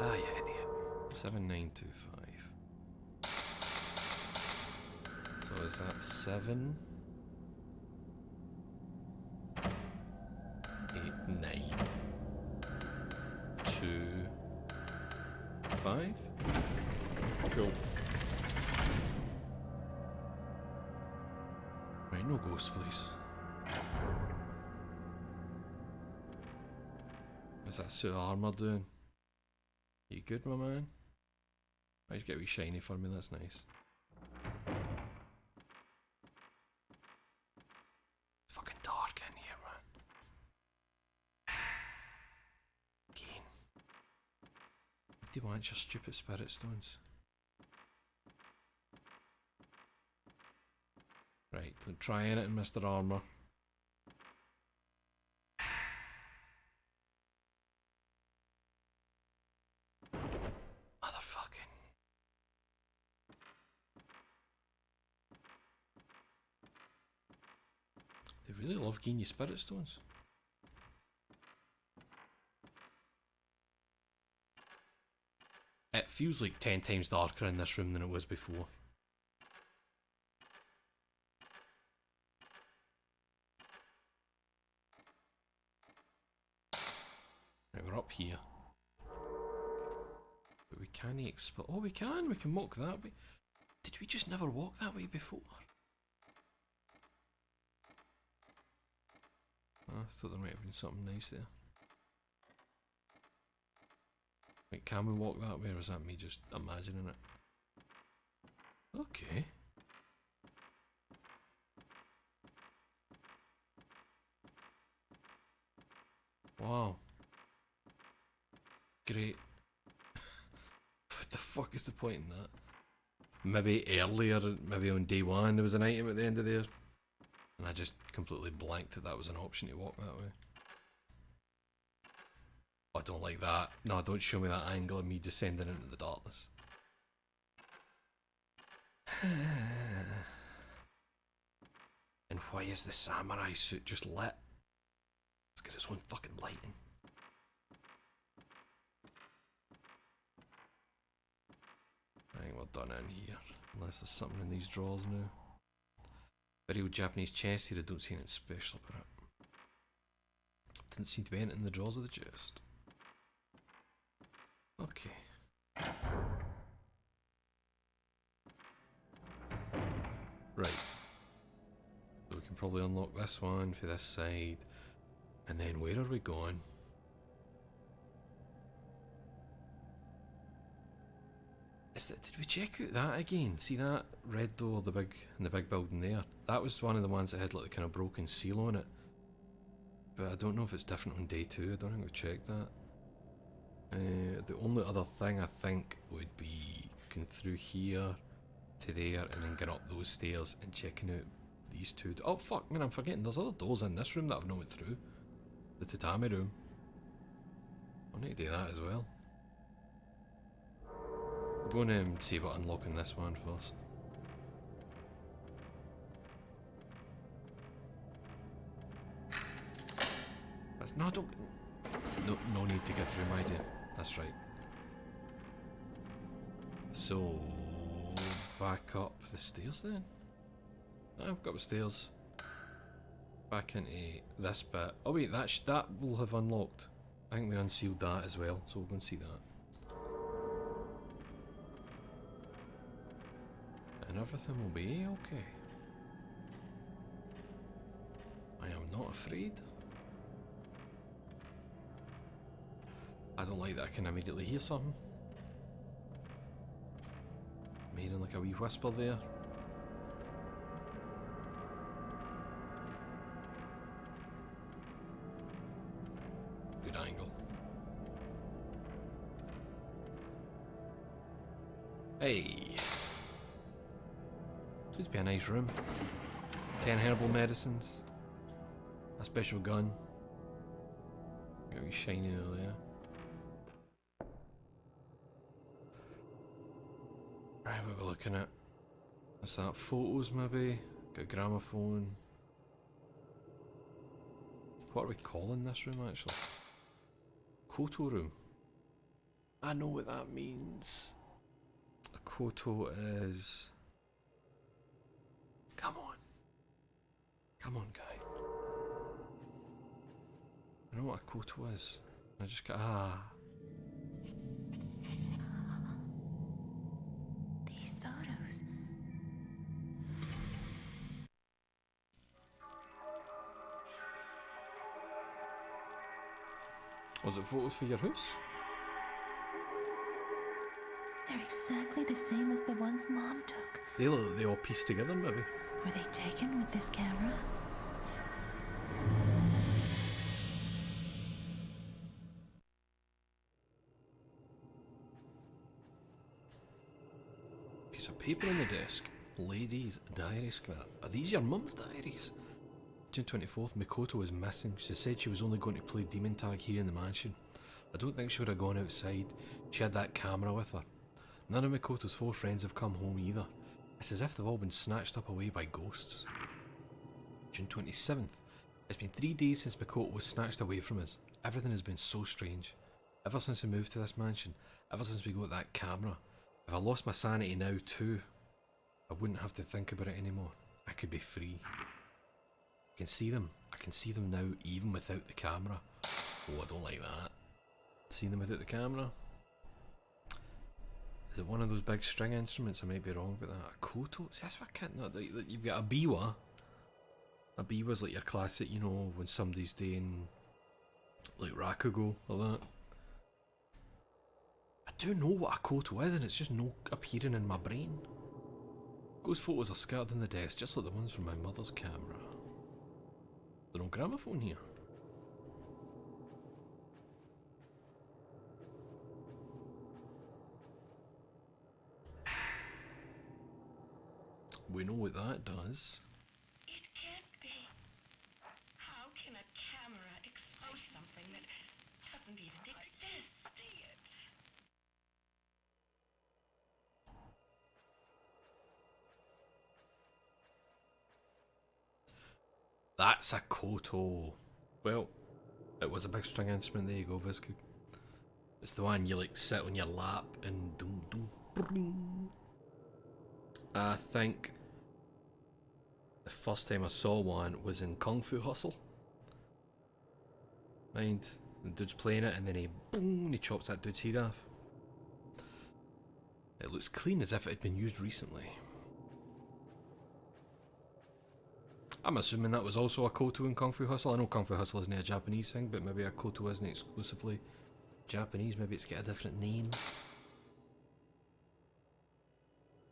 Ah, yeah, idiot. 7925. So is that 7, 8, 9, 2, 5? Cool. Right, no ghosts, please. What's that suit of armour doing? You good, my man? I just get a wee shiny for me, that's nice. It's fucking dark in here, man. Again. Do you want your stupid spirit stones? Right, don't try anything, Mr. Armour. Motherfucking. They really love giving you spirit stones. It feels like 10 times darker in this room than it was before. Right, we're up here. But we can't explore. Oh, we can walk that way. Did we just never walk that way before? Oh, I thought there might have been something nice there. Wait, can we walk that way, or is that me just imagining it? Okay. Wow. Great. What the fuck is the point in that? Maybe earlier, maybe on day 1 there was an item at the end of there. And I just completely blanked that was an option to walk that way. Oh, I don't like that. No, don't show me that angle of me descending into the darkness. And why is the samurai suit just lit? It's got its own fucking lighting. I think we're done in here. Unless there's something in these drawers now. Very old Japanese chest here, I don't see anything special about it. Didn't seem to be anything in the drawers of the chest. Okay. Right. So we can probably unlock this one for this side. And then where are we going? Did we check out that again? See that red door, the big building there? That was one of the ones that had like the kind of broken seal on it. But I don't know if it's different on day 2. I don't think we've checked that. The only other thing I think would be going through here to there and then going up those stairs and checking out these two. Oh fuck, man, I'm forgetting. There's other doors in this room that I've not went through. The tatami room. I need to do that as well. I'm going to see about unlocking this one first. That's no, don't. No need to get through, my dear. That's right. So back up the stairs then. I've got the stairs. Back into this bit. Oh wait, that will have unlocked. I think we unsealed that as well, so we'll go and see that. And everything will be okay. I am not afraid. I don't like that I can immediately hear something. I'm hearing like a wee whisper there. Good angle. Hey. Seems to be a nice room. 10 herbal medicines. A special gun. Got a wee shiny over there. Right, what are we looking at? What's that? Photos maybe? Got a gramophone. What are we calling this room actually? Koto room. I know what that means. A koto is... Come on. Come on, guy. I know what a koto is. I just got... These photos. Was it photos for your house? They're exactly the same as the ones Mom took. They all pieced together maybe. Were they taken with this camera? Piece of paper on the desk. Ladies' diary scrap. Are these your mum's diaries? June 24th, Mikoto was missing. She said she was only going to play demon tag here in the mansion. I don't think she would have gone outside. She had that camera with her. None of Mikoto's 4 friends have come home either. It's as if they've all been snatched up away by ghosts. June 27th. It's been 3 days since Mikoto was snatched away from us. Everything has been so strange. Ever since we moved to this mansion, ever since we got that camera. If I lost my sanity now too, I wouldn't have to think about it anymore. I could be free. I can see them. I can see them now even without the camera. Oh, I don't like that. See them without the camera? Is it one of those big string instruments? I might be wrong about that. A koto? See, that's what I can't... You've got a biwa. A biwa's like your classic, you know, when somebody's doing like rakugo or that. I do know what a koto is and it's just no appearing in my brain. Those photos are scattered on the desk just like the ones from my mother's camera. There's no gramophone here. We know what that does. It can't be. How can a camera expose something that doesn't even exist? That's a koto. Well, it was a big string instrument. There you go, Vizcook. It's the one you like sit on your lap and doom doom. Bring. I think the first time I saw one was in Kung Fu Hustle. Mind, the dude's playing it and then he chops that dude's head off. It looks clean as if it had been used recently. I'm assuming that was also a koto in Kung Fu Hustle. I know Kung Fu Hustle isn't a Japanese thing, but maybe a koto isn't exclusively Japanese. Maybe it's got a different name.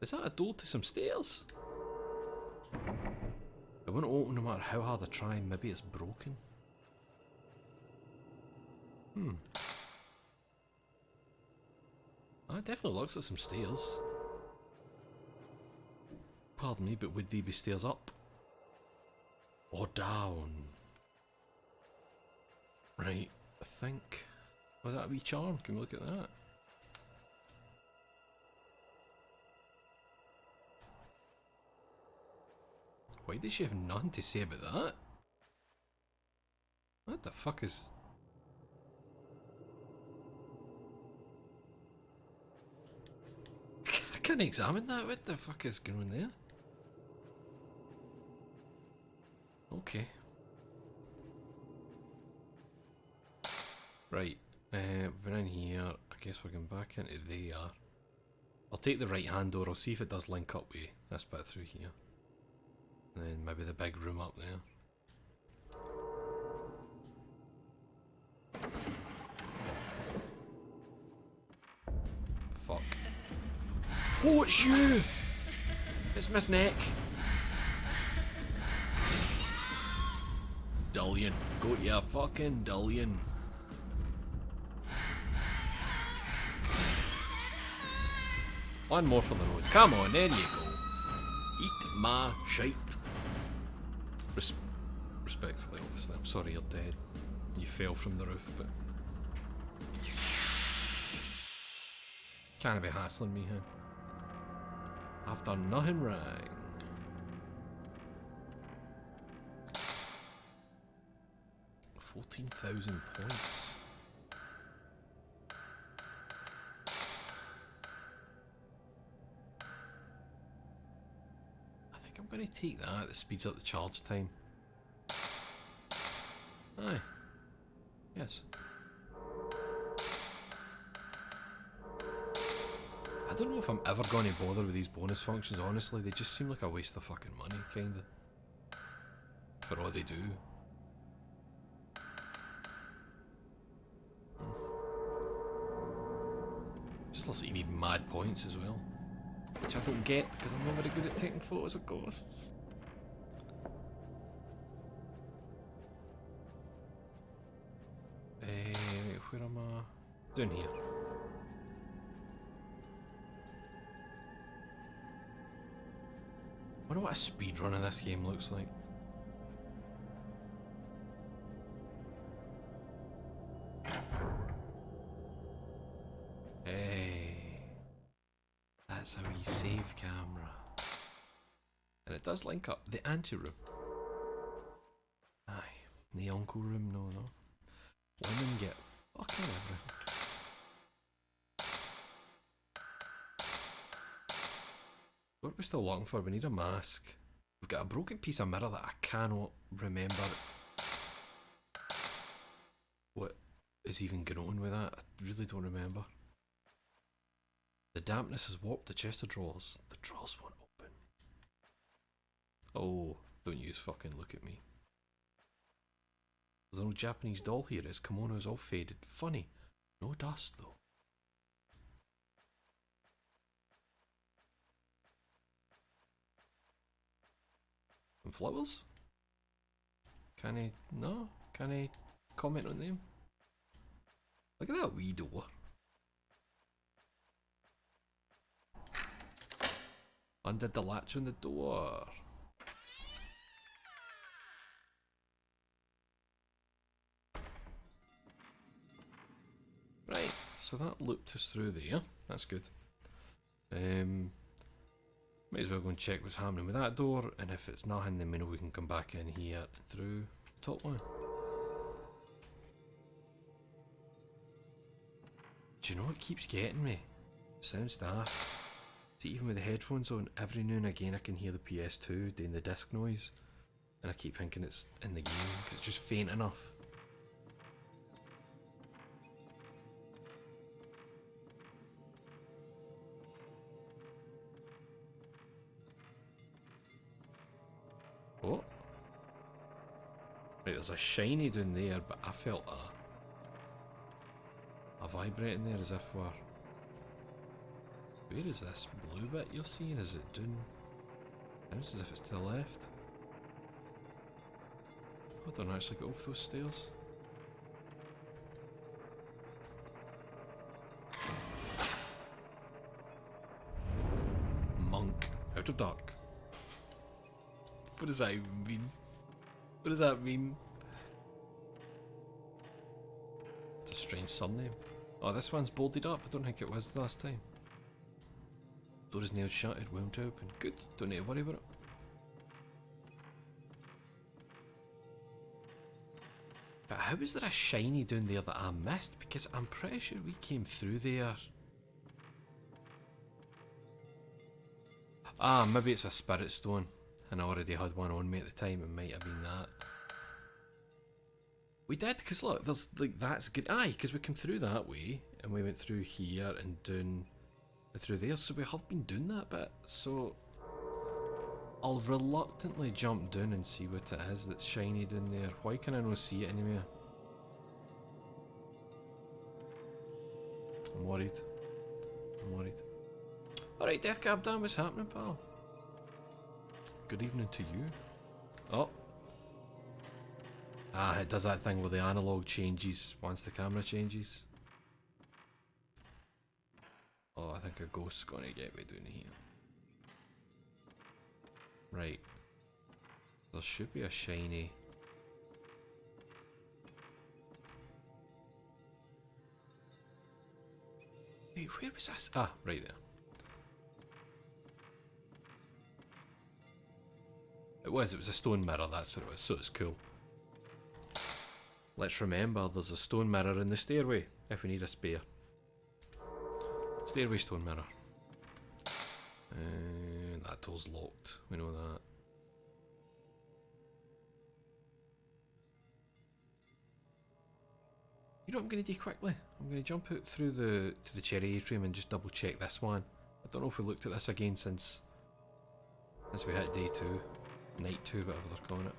Is that a door to some stairs? It won't open no matter how hard I try. Maybe it's broken. That definitely looks like some stairs. Pardon me, but would they be stairs up? Or down? Right, I think... Was that a wee charm? Can we look at that? Why does she have nothing to say about that? What the fuck is... I can't examine that. What the fuck is going on there? Okay. Right. We're in here. I guess we're going back into there. I'll take the right hand door. I'll see if it does link up with this bit through here. And then maybe the big room up there. Fuck. Oh, it's you! It's Miss Neck. Dullion. Go to your fucking Dullion. One more for the road. Come on, there you go. Eat my shite. Respectfully, obviously. I'm sorry you're dead. You fell from the roof, but... Can't be hassling me, huh? I've done nothing wrong. $14,000 points. I'm going to take that. That speeds up the charge time. Aye. Yes. I don't know if I'm ever going to bother with these bonus functions, honestly. They just seem like a waste of fucking money, kinda. For all they do. Just looks like you need mad points as well. Which I don't get because I'm not very good at taking photos of ghosts. Where am I? Down here. I wonder what a speedrun of this game looks like. That's a wee save camera. And it does link up the ante-room. Aye. The uncle room, no. Women get fucking everything. What are we still looking for? We need a mask. We've got a broken piece of mirror that I cannot remember what is even going on with that. I really don't remember. The dampness has warped the chest of drawers. The drawers won't open. Oh, don't use fucking look at me. There's an old Japanese doll here. His kimono's all faded. Funny. No dust though. And flowers? Can I... No? Can I comment on them? Look at that wee door. Undid the latch on the door. Right, so that looped us through there. That's good. Might as well go and check what's happening with that door, and if it's nothing, then we know we can come back in here and through the top one. Do you know what keeps getting me? Sounds daft. See, even with the headphones on, every now and again I can hear the PS2 doing the disc noise, and I keep thinking it's in the game because it's just faint enough. Oh, right, there's a shiny down there, but I felt a vibrating there as if we're... Where is this blue bit you're seeing? Is it down? Sounds as if it's to the left. I don't actually get off those stairs. Monk. Out of dark. What does that even mean? What does that mean? It's a strange surname. Oh, this one's bolded up. I don't think it was the last time. Door is nailed shut, it won't open. Good, don't need to worry about it. But how is there a shiny down there that I missed? Because I'm pretty sure we came through there. Ah, maybe it's a spirit stone. And I already had one on me at the time. It might have been that. We did, because look, there's like, that's good. Aye, because we came through that way. And we went through here and down through there. So we have been doing that bit. So I'll reluctantly jump down and see what it is that's shiny down there. Why can I not see it anywhere? I'm worried. I'm worried. Alright, Death Cab Dan, what's happening, pal? Good evening to you. Oh. Ah, it does that thing where the analog changes once the camera changes. Oh, I think a ghost's gonna get me down here. Right. There should be a shiny. Wait, where was this? Ah, right there. It was a stone mirror, that's what it was, so it's cool. Let's remember there's a stone mirror in the stairway, if we need a spare. Stairway stone mirror. That door's locked, we know that. You know what I'm going to do quickly? I'm going to jump out through to the cherry atrium and just double check this one. I don't know if we looked at this again since we hit day 2. Night 2, whatever they're calling it.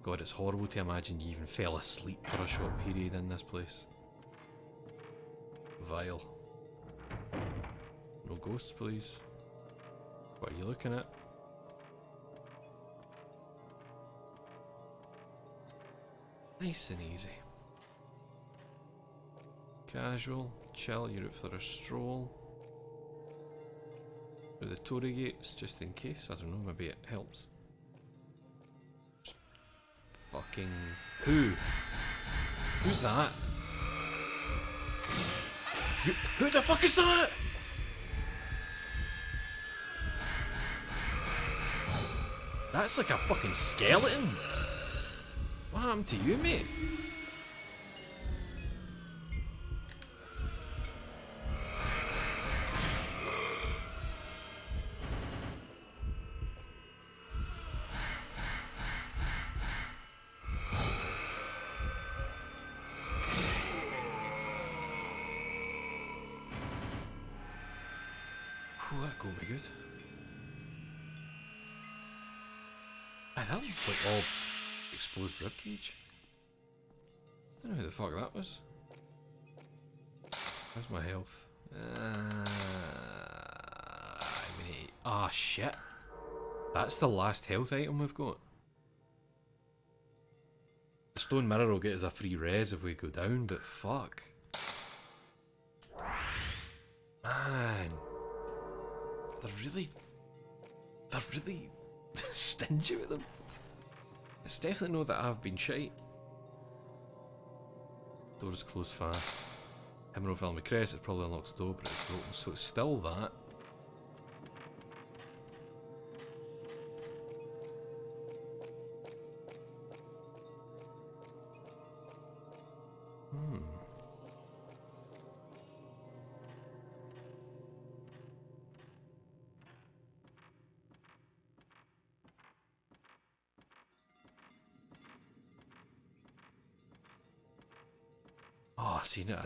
God, it's horrible to imagine you even fell asleep for a short period in this place. Vile. No ghosts, please. What are you looking at? Nice and easy. Casual, chill, you're out for a stroll. Through the Tory gates, just in case. I don't know, maybe it helps. Fucking... Who? Who's that? Who the fuck is that? That's like a fucking skeleton. What happened to you, mate? Whew, that got me good. Aye, that looked like all exposed ribcage. I don't know who the fuck that was. Where's my health? Ah, shit. That's the last health item we've got. The stone mirror will get us a free res if we go down, but fuck. Man. They're really stingy with them. It's definitely not that I've been shite. Door's closed fast. Emerald Valley Crest, it probably unlocks the door, but it's broken, so it's still that. Oh, see, now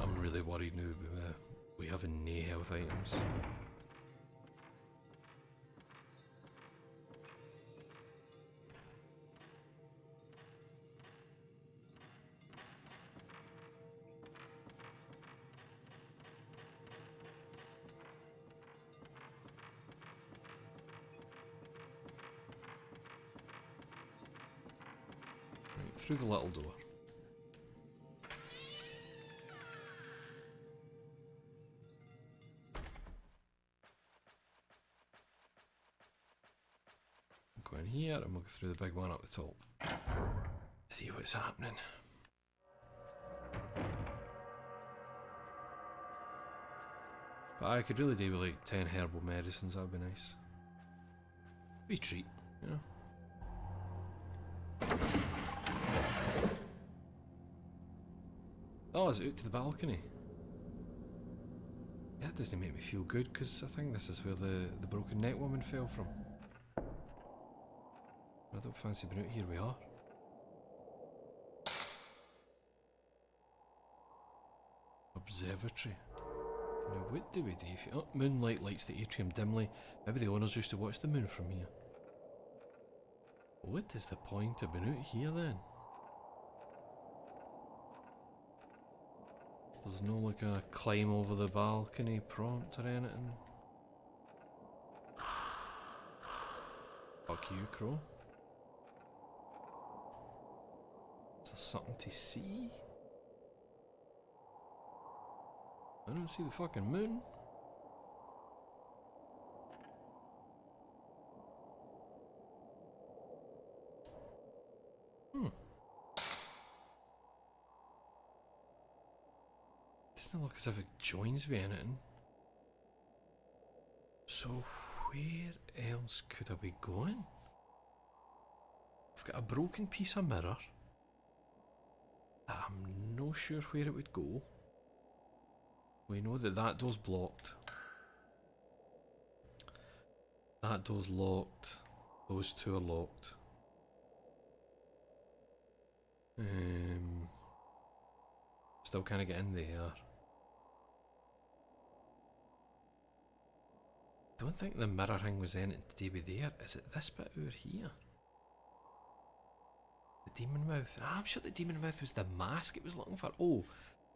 I'm really worried now about we having no health items. Right, through the little door. here, and we'll go through the big one up the top. See what's happening. But I could really do with like 10 herbal medicines, that would be nice. Wee treat, you know. Oh, is it out to the balcony? Yeah, that doesn't make me feel good, because I think this is where the broken neck woman fell from. I don't fancy being out here, we are. Observatory. Now what do we do if oh, moonlight lights the atrium dimly. Maybe the owners used to watch the moon from here. What is the point of being out here then? There's no like a climb over the balcony prompt or anything. Fuck you, Crow. Is there something to see? I don't see the fucking moon. Doesn't look as if it joins with anything. So where else could I be going? I've got a broken piece of mirror. I'm not sure where it would go. We know that that door's blocked. That door's locked. Those two are locked. Still can't get in there. Don't think the mirror thing was anything to do with there. Is it this bit over here? The demon mouth. I'm sure the demon mouth was the mask it was looking for. Oh,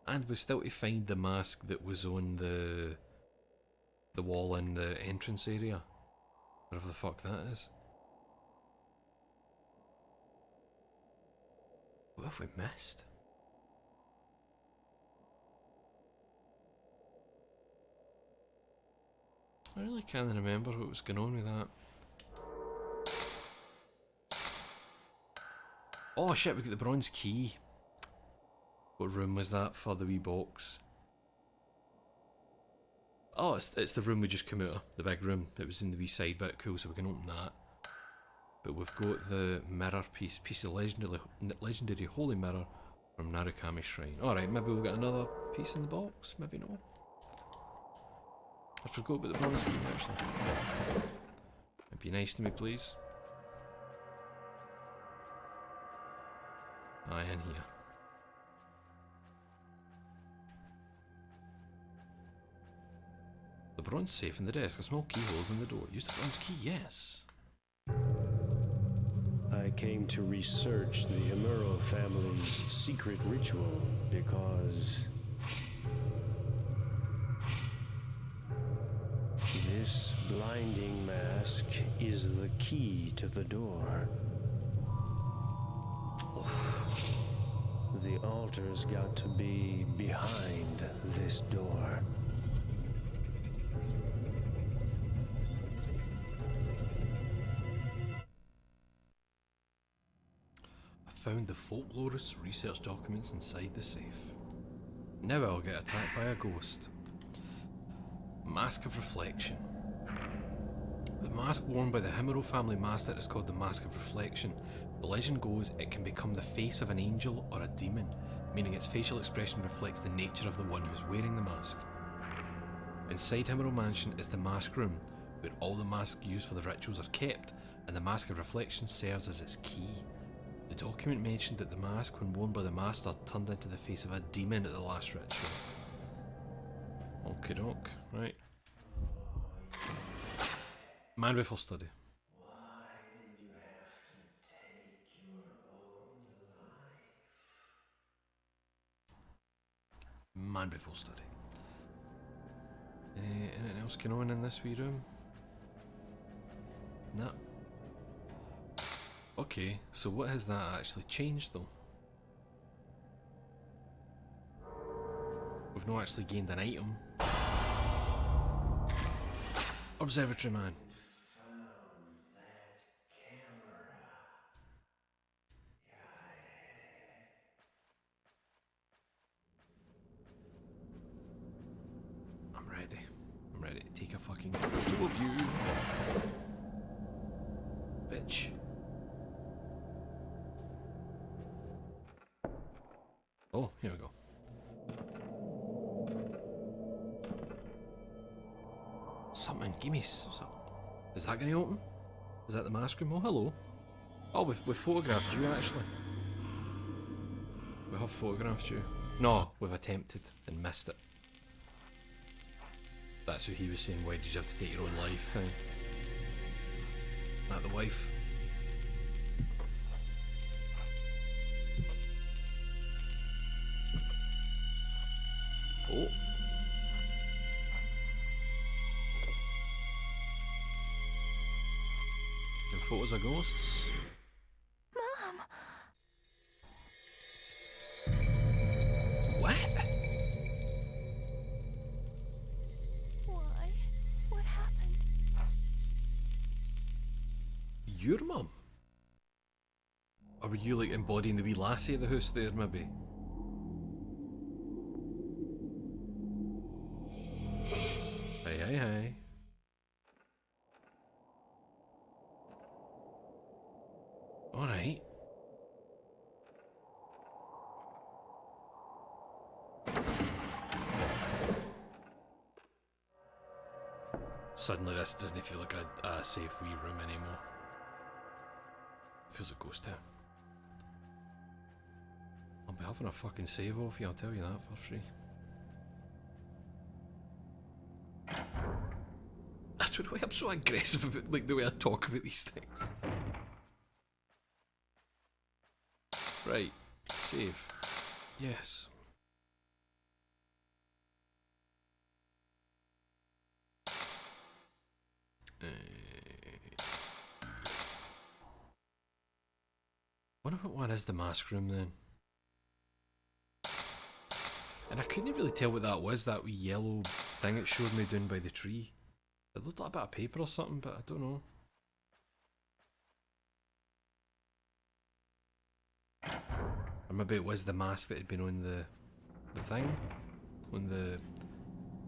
and we're still to find the mask that was on the wall in the entrance area. Whatever the fuck that is. What have we missed? I really can't remember what was going on with that. Oh shit, we got the bronze key. What room was that for the wee box? Oh, it's the room we just came out of, the big room. It was in the wee side bit, cool, so we can open that. But we've got the mirror piece of legendary holy mirror from Narukami Shrine. Alright, maybe we'll get another piece in the box, maybe not. I forgot about the bronze key actually. Be nice to me, please. Aye, in here. The bronze safe in the desk, a small keyholes in the door. Use the bronze key, yes. I came to research the Himuro family's secret ritual because this blinding mask is the key to the door. Oof. The altar's got to be behind this door. I found the folklorist's research documents inside the safe. Now I'll get attacked by a ghost. Mask of Reflection. The mask worn by the Himuro family master is called the Mask of Reflection. The legend goes it can become the face of an angel or a demon, meaning its facial expression reflects the nature of the one who's wearing the mask. Inside Himuro Mansion is the mask room, where all the masks used for the rituals are kept, and the Mask of Reflection serves as its key. The document mentioned that the mask, when worn by the master, turned into the face of a demon at the last ritual. Okie doke, right. Man before study. Why did you have to take your own life? Man before study. Anything else going on in this wee room? Nah. Okay, so what has that actually changed though? We've not actually gained an item. Observatory man. Found that camera. ready to take a fucking photo of you. Bitch. Oh, here we go. Something, give me some. Is that going to open? Is that the mask room? Oh, hello. Oh, we've photographed you actually. We have photographed you. No, we've attempted and missed it. That's who he was saying, why did you have to take your own life? Hey? Not the wife. Oh. The photos of ghosts. Mom! What? Why? What happened? Your mum? Or were you like embodying the wee lassie of the house there, maybe? Hey. Alright. Suddenly this doesn't feel like a safe wee room anymore. Feels a ghost town. I'll be having a fucking save off you, I'll tell you that for free. I don't know why I'm so aggressive about like the way I talk about these things. Right, save. Yes. Wonder what one is the mask room then. And I couldn't really tell what that was, that wee yellow thing it showed me down by the tree. It looked like a bit of paper or something, but I don't know. Or maybe it was the mask that had been on the thing, on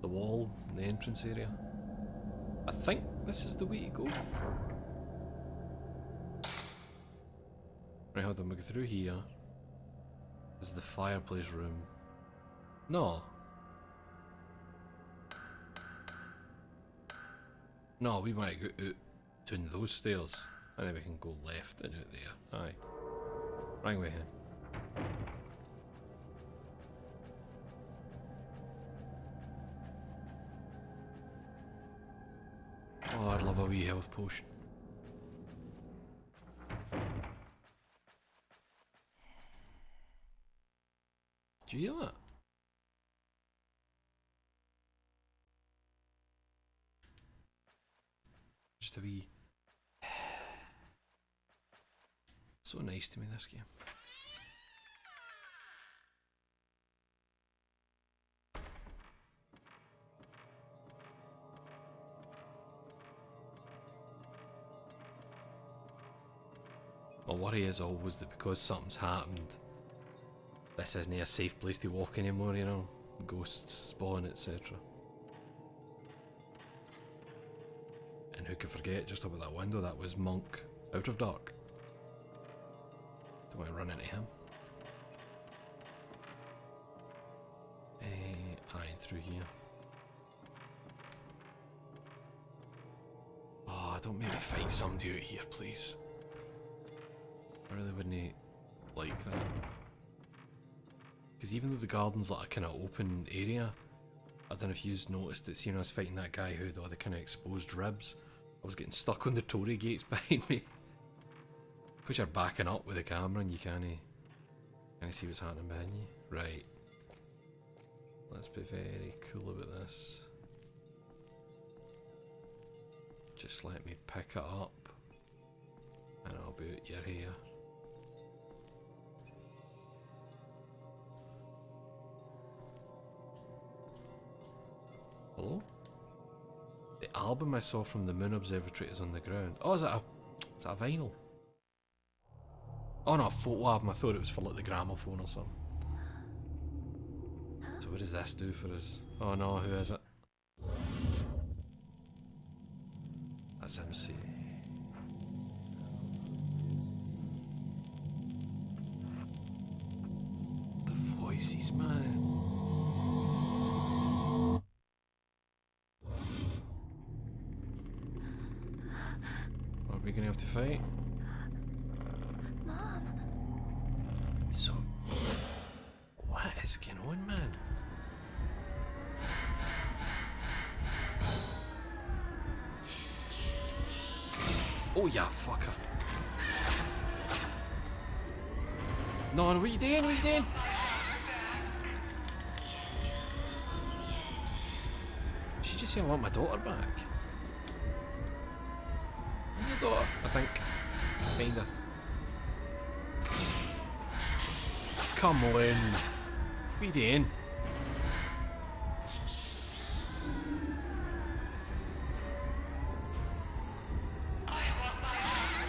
the wall in the entrance area. I think this is the way to go. Right, hold on, we go through here. This is the fireplace room. No. No, we might go out down those stairs. And then we can go left and out there. Aye. Right way in. Oh, I'd love a wee health potion. Do you hear that? Just a wee. So nice to me, this game. My worry is always that because something's happened, this isn't a safe place to walk anymore, you know? Ghosts spawn, etc. And who could forget just about that window, that was Monk out of dark. Don't want to run into him. Aye, through here. Oh, don't make me fight somebody out here, please. I really wouldn't like that. Because even though the garden's like a kind of open area, I don't know if you've noticed that, see, when I was fighting that guy who had all the kind of exposed ribs, I was getting stuck on the Tory gates behind me. Because you're backing up with the camera and you can't see what's happening behind you. Right. Let's be very cool about this. Just let me pick it up and I'll be out your hair. Hello? The album I saw from the Moon Observatory is on the ground. Oh, is that a vinyl? Oh no, a photo album. I thought it was for like the gramophone or something. So what does this do for us? Oh no, who is it? Jesus, man. Are we gonna have to fight? Mom. So, what is going on, man? Oh, yeah, fucker. No, what are you doing? What are you doing? She just say I want my daughter back. Your daughter, I think. Kinda. Come on. What are you doing?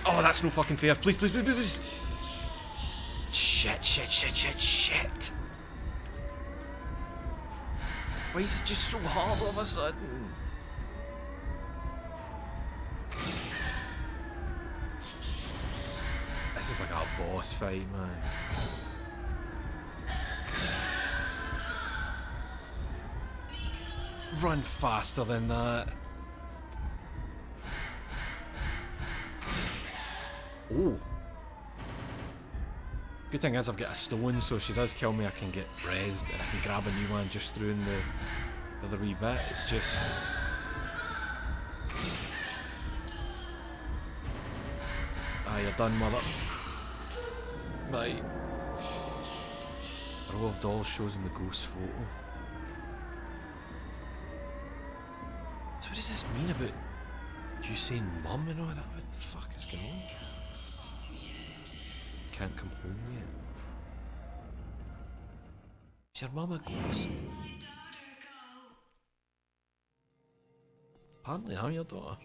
Oh, that's no fucking fair. Please, please, please, please, please. Shit, shit, shit, shit, shit. Why is it just so hard all of a sudden? This is like a boss fight, man. Run faster than that. Oh. Good thing is I've got a stone, so if she does kill me I can get rezzed and I can grab a new one just through in the other wee bit. It's just... Ah, you're done, mother. Right. A row of dolls shows in the ghost photo. So what does this mean about you saying mum and all that? What the fuck is going on? Can't come home yet. Is your mum a ghost? Apparently I'm your daughter.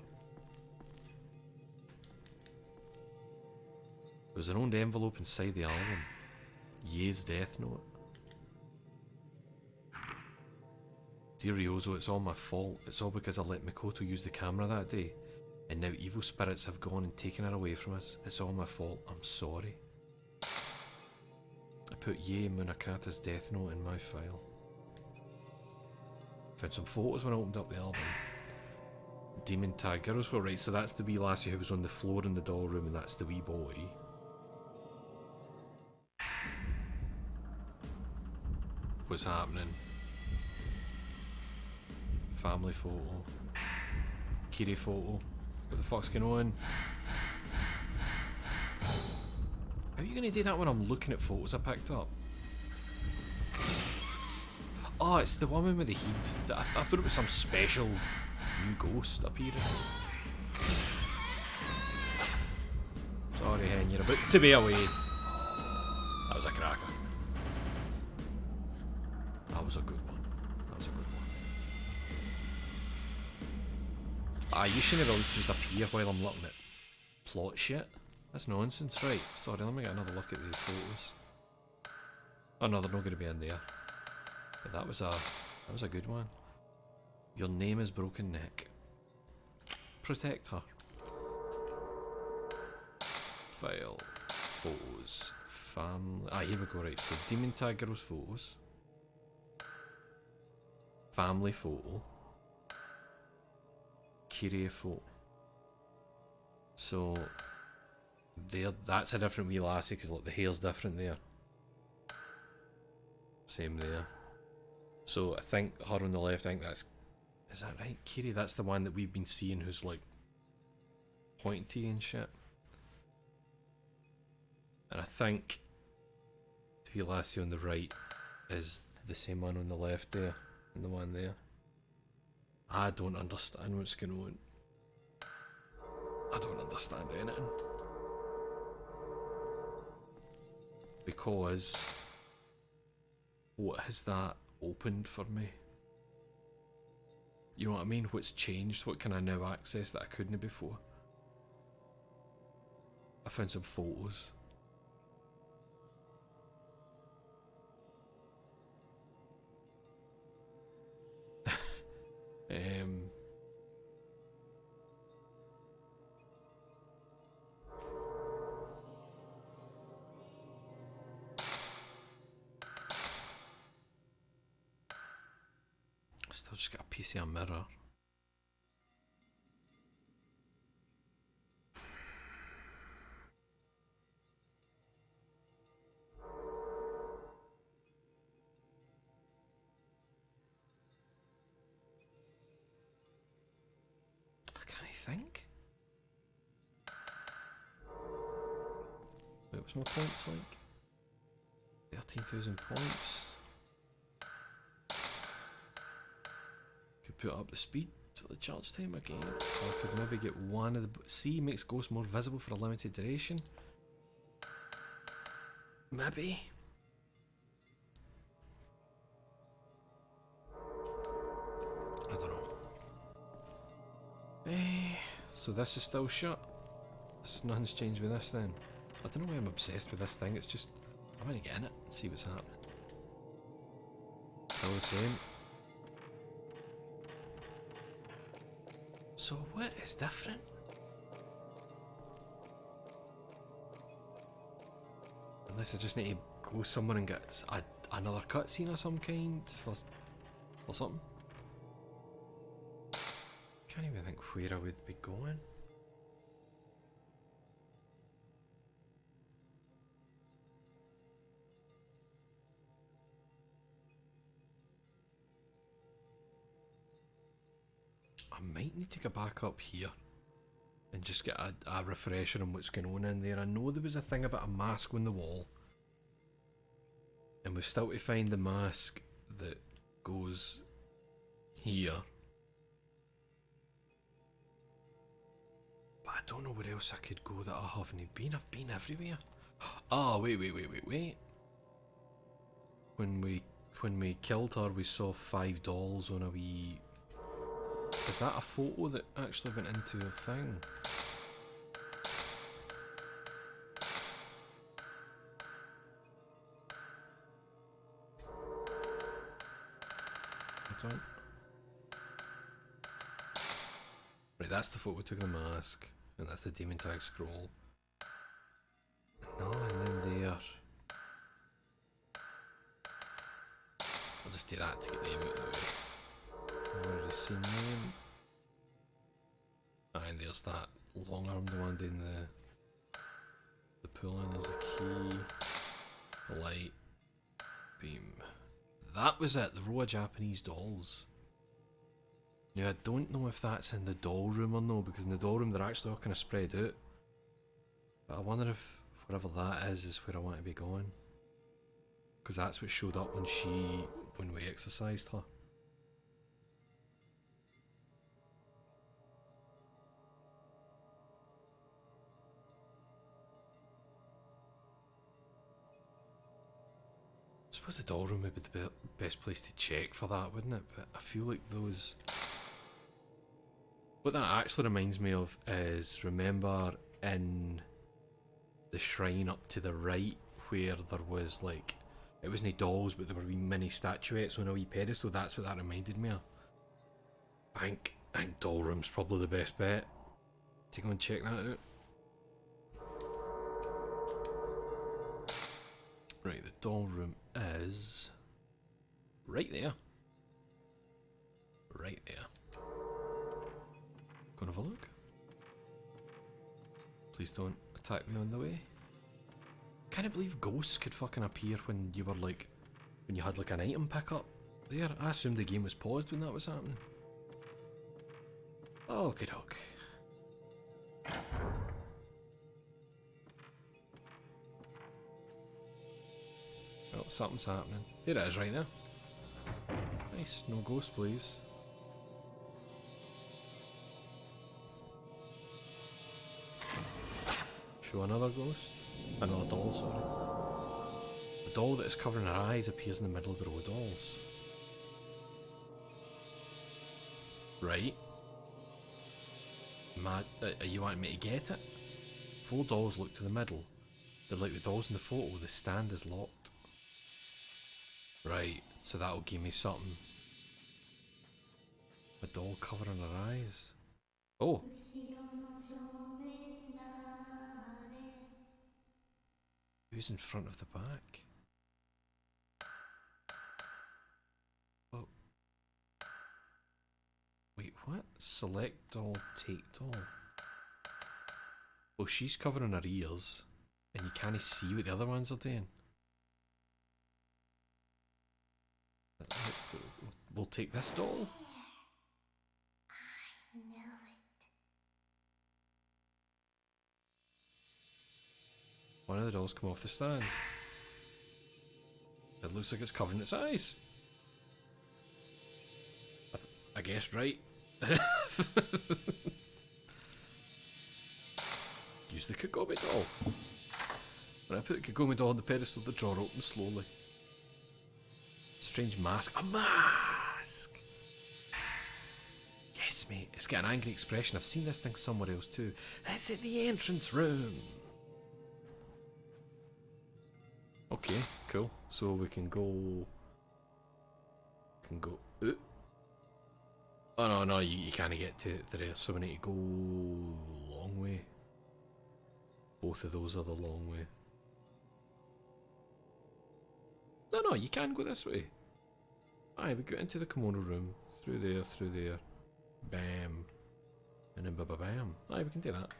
There's an old envelope inside the album. Ye's death note. Dear Ryozo, it's all my fault. It's all because I let Mikoto use the camera that day. And now evil spirits have gone and taken her away from us. It's all my fault. I'm sorry. I put Ye Munakata's death note in my file. Found some photos when I opened up the album. Demon Tag Girls were right, so that's the wee lassie who was on the floor in the doll room and that's the wee boy. What's happening? Family photo. Kiri photo. What the fuck's going on? How are you going to do that when I'm looking at photos I picked up? Oh, it's the woman with the heat. I thought it was some special new ghost appearing. Sorry, hen, you're about to be away. That was a cracker. That was a good one. That was a good one. Ah, you shouldn't have just appear while I'm looking at plot shit. That's nonsense, right? Sorry, let me get another look at the photos. Oh no, they're not going to be in there. But that was a good one. Your name is Broken Neck. Protect her. File. Photos. Family. Ah, here we go, right. So, Demon Tag Girls photos. Family photo. Kyrie photo. So, there, that's a different wee lassie because look, the hair's different there. Same there. So I think her on the left, I think that's... Is that right? Kiri, that's the one that we've been seeing who's like pointy and shit. And I think the wee lassie on the right is the same one on the left there and the one there. I don't understand what's going on. I don't understand anything. Because what has that opened for me? You know what I mean? What's changed? What can I now access that I couldn't before? I found some photos. still just got a PCI mirror. Can I think? Wait, what's my points like? 13,000 points. Could put up the speed to the charge time again. Or I could maybe get one of the... C makes ghosts more visible for a limited duration. Maybe. I don't know. So this is still shut. Nothing's changed with this then. I don't know why I'm obsessed with this thing. It's just I want to get in it and see what's happening. Still the same. So what is different? Unless I just need to go somewhere and get another cutscene of some kind or something. Can't even think where I would be going. I might need to go back up here and just get a refresher on what's going on in there. I know there was a thing about a mask on the wall, and we've still to find the mask that goes here. But I don't know where else I could go that I haven't been. I've been everywhere. Ah, wait. When we killed her, we saw 5 dolls on a wee... Is that a photo that actually went into a thing? I don't... Right, that's the photo we took of the mask, and that's the demon tag scroll. No, and then there. I'll just do that to get the name out of the way. I've already seen them. And there's that long-armed one doing the pull-in. There's a key, the light, beam. That was it, the row of Japanese dolls. Now I don't know if that's in the doll room or no, because in the doll room they're actually all kind of spread out. But I wonder if wherever that is where I want to be going. Because that's what showed up when we exercised her. I suppose the doll room would be the best place to check for that, wouldn't it? But I feel like those... What that actually reminds me of is, remember in the shrine up to the right where there was like... It wasn't dolls, but there were wee mini statuettes on a wee pedestal. That's what that reminded me of. I think doll room's probably the best bet. To go and check that out. Right, the doll room is right there. Right there. Go and have a look. Please don't attack me on the way. Can't believe ghosts could fucking appear when you were like, when you had like an item pickup there. I assumed the game was paused when that was happening. Okie doke. Oh, something's happening. There it is right there. Nice, no ghost please. Show another ghost. Another doll, sorry. The doll that is covering her eyes appears in the middle of the row of dolls. Right. Are you wanting me to get it? 4 dolls look to the middle. They're like the dolls in the photo, the stand is locked. Right, so that'll give me something. A doll covering her eyes. Oh! Who's in front of the back? Oh. Select doll, take doll. Well, she's covering her ears, and you can't see what the other ones are doing. We'll take this doll. I knew it. One of the dolls come off the stand. It looks like it's covering its eyes. I guess right. Use the Kagome doll. When I put the Kagome doll on the pedestal, the drawer opens slowly. Strange mask. A mask! Yes, mate. It's got an angry expression. I've seen this thing somewhere else too. It's in the entrance room. Okay, cool. So we can go. Oh no, you can't get to there, so we need to go long way. Both of those are the long way. No, you can go this way. Aye, we go into the kimono room, through there, bam, and then bam. Aye, we can do that.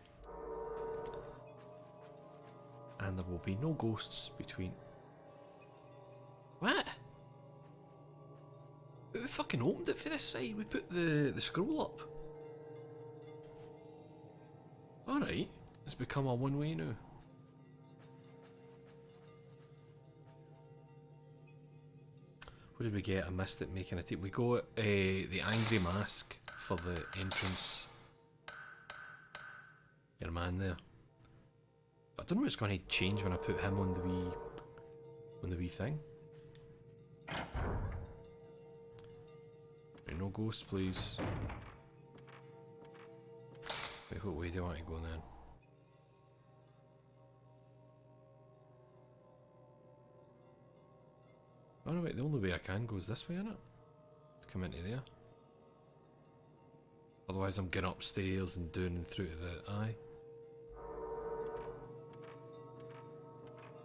And there will be no ghosts between. What? We fucking opened it for this side. We put the scroll up. Alright, it's become a one way now. What did we get? I missed it making a tape. We got the angry mask for the entrance. Your man there. I don't know what's going to change when I put him on the wee thing. Right, no ghosts, please. Wait, what way do I want to go then? Oh no, wait, the only way I can go is this way, innit? Come into there. Otherwise I'm getting upstairs and down and through to the eye.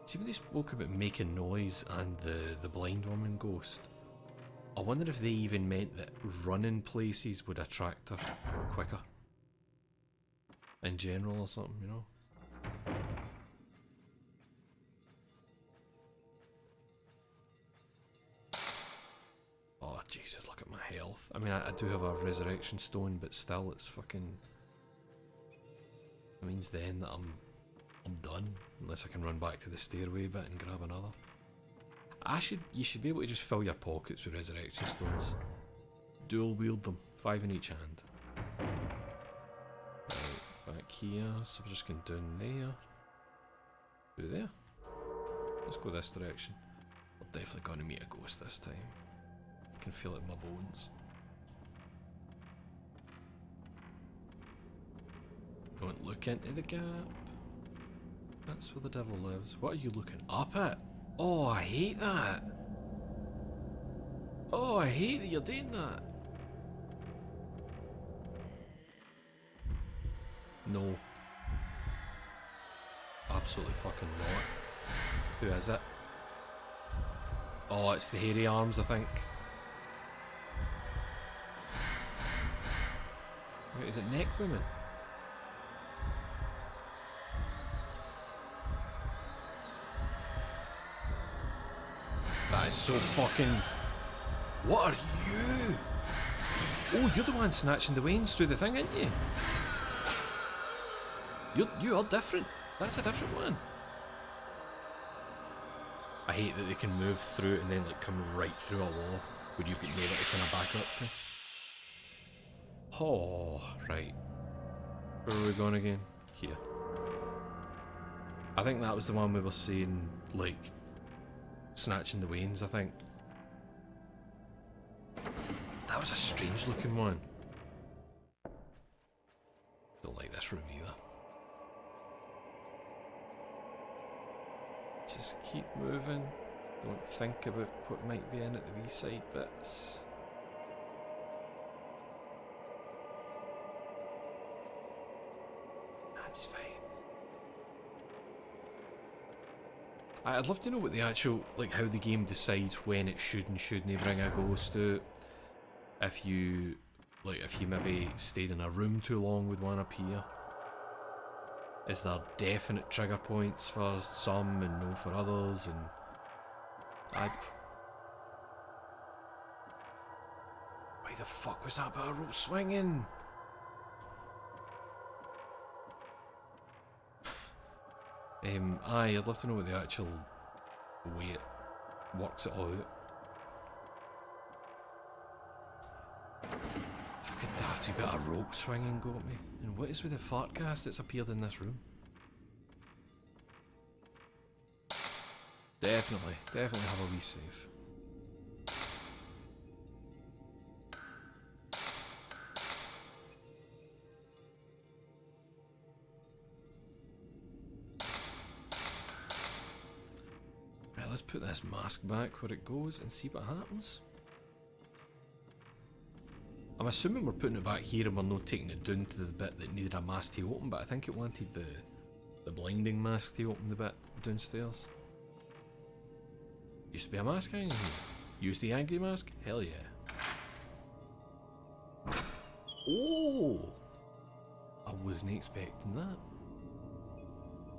See when they spoke about making noise and the blind woman ghost? I wonder if they even meant that running places would attract her quicker. In general or something, you know? Oh Jesus, look at my health. I mean, I do have a resurrection stone, but still it's fucking... It means then that I'm done, unless I can run back to the stairway bit and grab another. You should be able to just fill your pockets with resurrection stones. Dual wield them, 5 in each hand. Right, back here, so we're just going down there. Through there. Let's go this direction. We're definitely going to meet a ghost this time. I can feel it in my bones. Don't look into the gap. That's where the devil lives. What are you looking up at? Oh, I hate that. Oh, I hate that you're doing that. No. Absolutely fucking not. Who is it? Oh, it's the hairy arms, I think. Wait, is it Neck Woman? That is so fucking... What are you? Oh, you're the one snatching the wains through the thing, aren't you? You are different. That's a different one. I hate that they can move through it and then like come right through a wall where you've got nowhere to kind of back up to. Oh, right. Where are we going again? Here. I think that was the one we were seeing, like, snatching the wains, I think. That was a strange looking one. Don't like this room either. Just keep moving. Don't think about what might be in at the wee side bits. That's fine. I'd love to know what the actual, like how the game decides when it should and shouldn't bring a ghost out. If you Like, if you maybe stayed in a room too long, would one appear? Is there definite trigger points for some and no for others? And why the fuck was that bit of rope swinging? I'd love to know what the actual way it works it all out. Fucking dafty bit of rope swinging got me. And what is with the fart gas that's appeared in this room? Definitely have a wee save. Right, let's put this mask back where it goes and see what happens. I'm assuming we're putting it back here and we're not taking it down to the bit that needed a mask to open, but I think it wanted the blinding mask to open the bit downstairs. Used to be a mask hanging here. Use the angry mask? Hell yeah. Oh! I wasn't expecting that.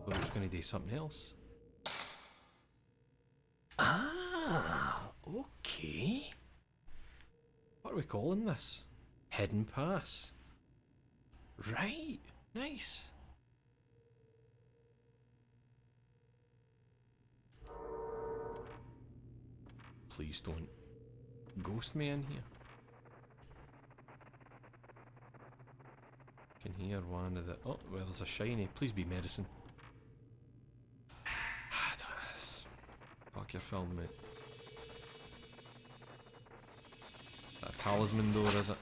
Thought it was going to do something else. Ah! Okay. What are we calling this? Hidden pass. Right. Nice. Please don't ghost me in here. Can hear one of the... Oh, well, there's a shiny. Please be medicine. Fuck your film, mate. Is that a talisman door, is it?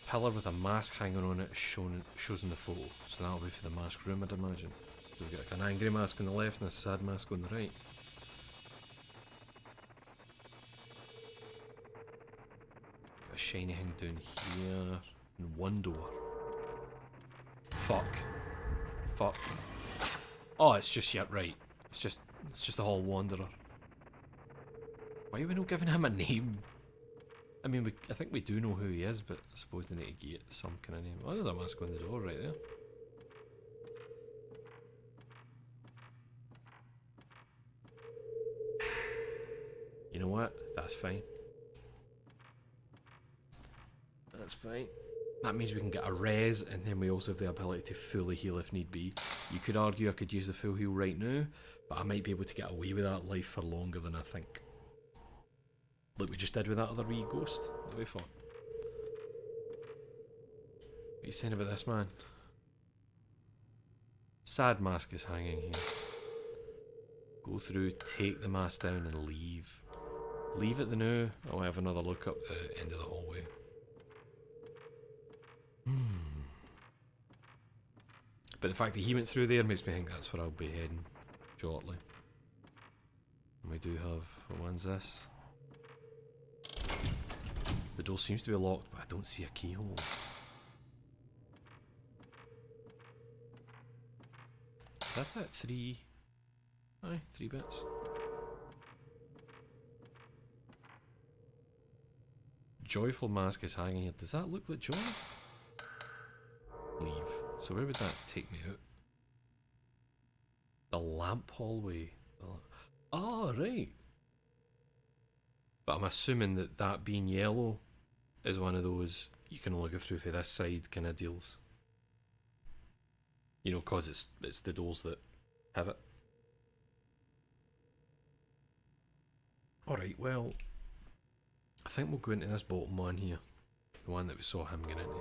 Pillar with a mask hanging on it shows in the photo. So that'll be for the mask room, I'd imagine. We've got like an angry mask on the left and a sad mask on the right. Got a shiny thing down here. And one door. Fuck. Fuck. Oh, it's just, yeah, right. It's just the Hall Wanderer. Why are we not giving him a name? I mean, I think we do know who he is, but I suppose they need to get some kind of name. Oh, there's a mask on the door right there. You know what? That's fine. That's fine. That means we can get a res, and then we also have the ability to fully heal if need be. You could argue I could use the full heal right now, but I might be able to get away with that life for longer than I think. Like we just did with that other wee ghost that we fought. What are you saying about this, man? Sad mask is hanging here. Go through, take the mask down and leave. Leave it the now. I'll have another look up the end of the hallway. But the fact that he went through there makes me think that's where I'll be heading shortly. And we do have, what one's this? The door seems to be locked, but I don't see a keyhole. Is that it? 3? Aye, 3 bits. Joyful mask is hanging here. Does that look like joy? Leave. So where would that take me out? The lamp hallway. Oh, right. But I'm assuming that that being yellow is one of those you can only go through for this side kind of deals. You know, cause it's the doors that have it. Alright, well, I think we'll go into this bottom one here. The one that we saw him get into.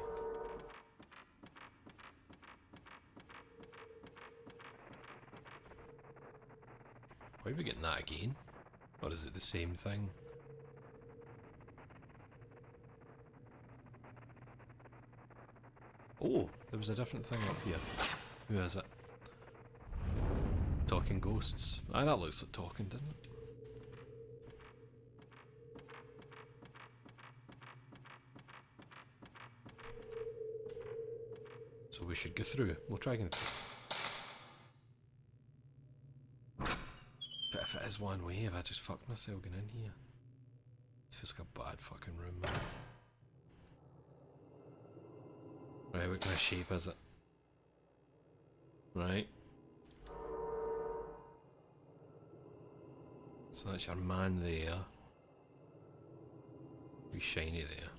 Why are we getting that again? Or is it the same thing? Oh, there was a different thing up here. Who is it? Talking ghosts. Aye, that looks like talking, didn't it? So we should go through. We'll try going through. But if it is one way, have I just fucked myself getting in here? feels like a bad fucking room, man. Right, what kind of shape is it? Right. So that's your man there. Be shiny there.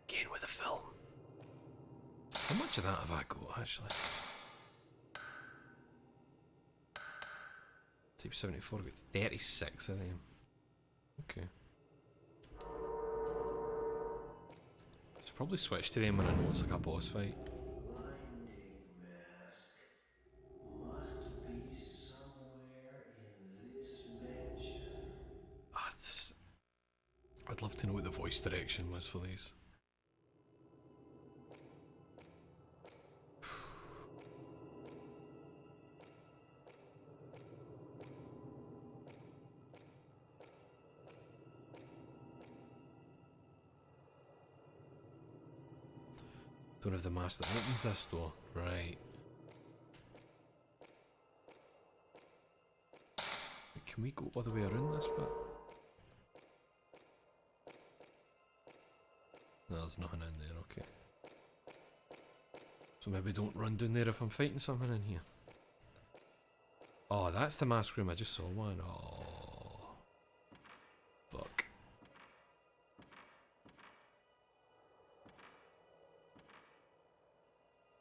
Again with the film. How much of that have I got actually? Type 74, I've got 36 of them. Okay. Should probably switch to them when I know it's like a boss fight. Blinding mask must be somewhere in this mansion. I'd love to know what the voice direction was for these. Don't have the mask that opens this door. Right. Can we go all the way around this bit? No, there's nothing in there, okay. So maybe don't run down there if I'm fighting something in here. Oh, that's the mask room, I just saw one. Oh. Fuck.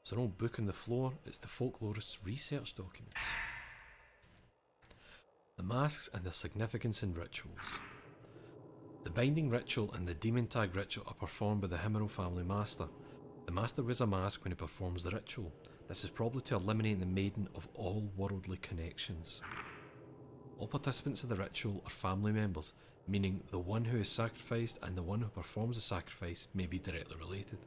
It's an old book on the floor. It's the folklorist's research documents. The masks and their significance in rituals. The binding ritual and the demon tag ritual are performed by the Himuro family master. The master wears a mask when he performs the ritual. This is probably to eliminate the maiden of all worldly connections. All participants of the ritual are family members, meaning the one who is sacrificed and the one who performs the sacrifice may be directly related.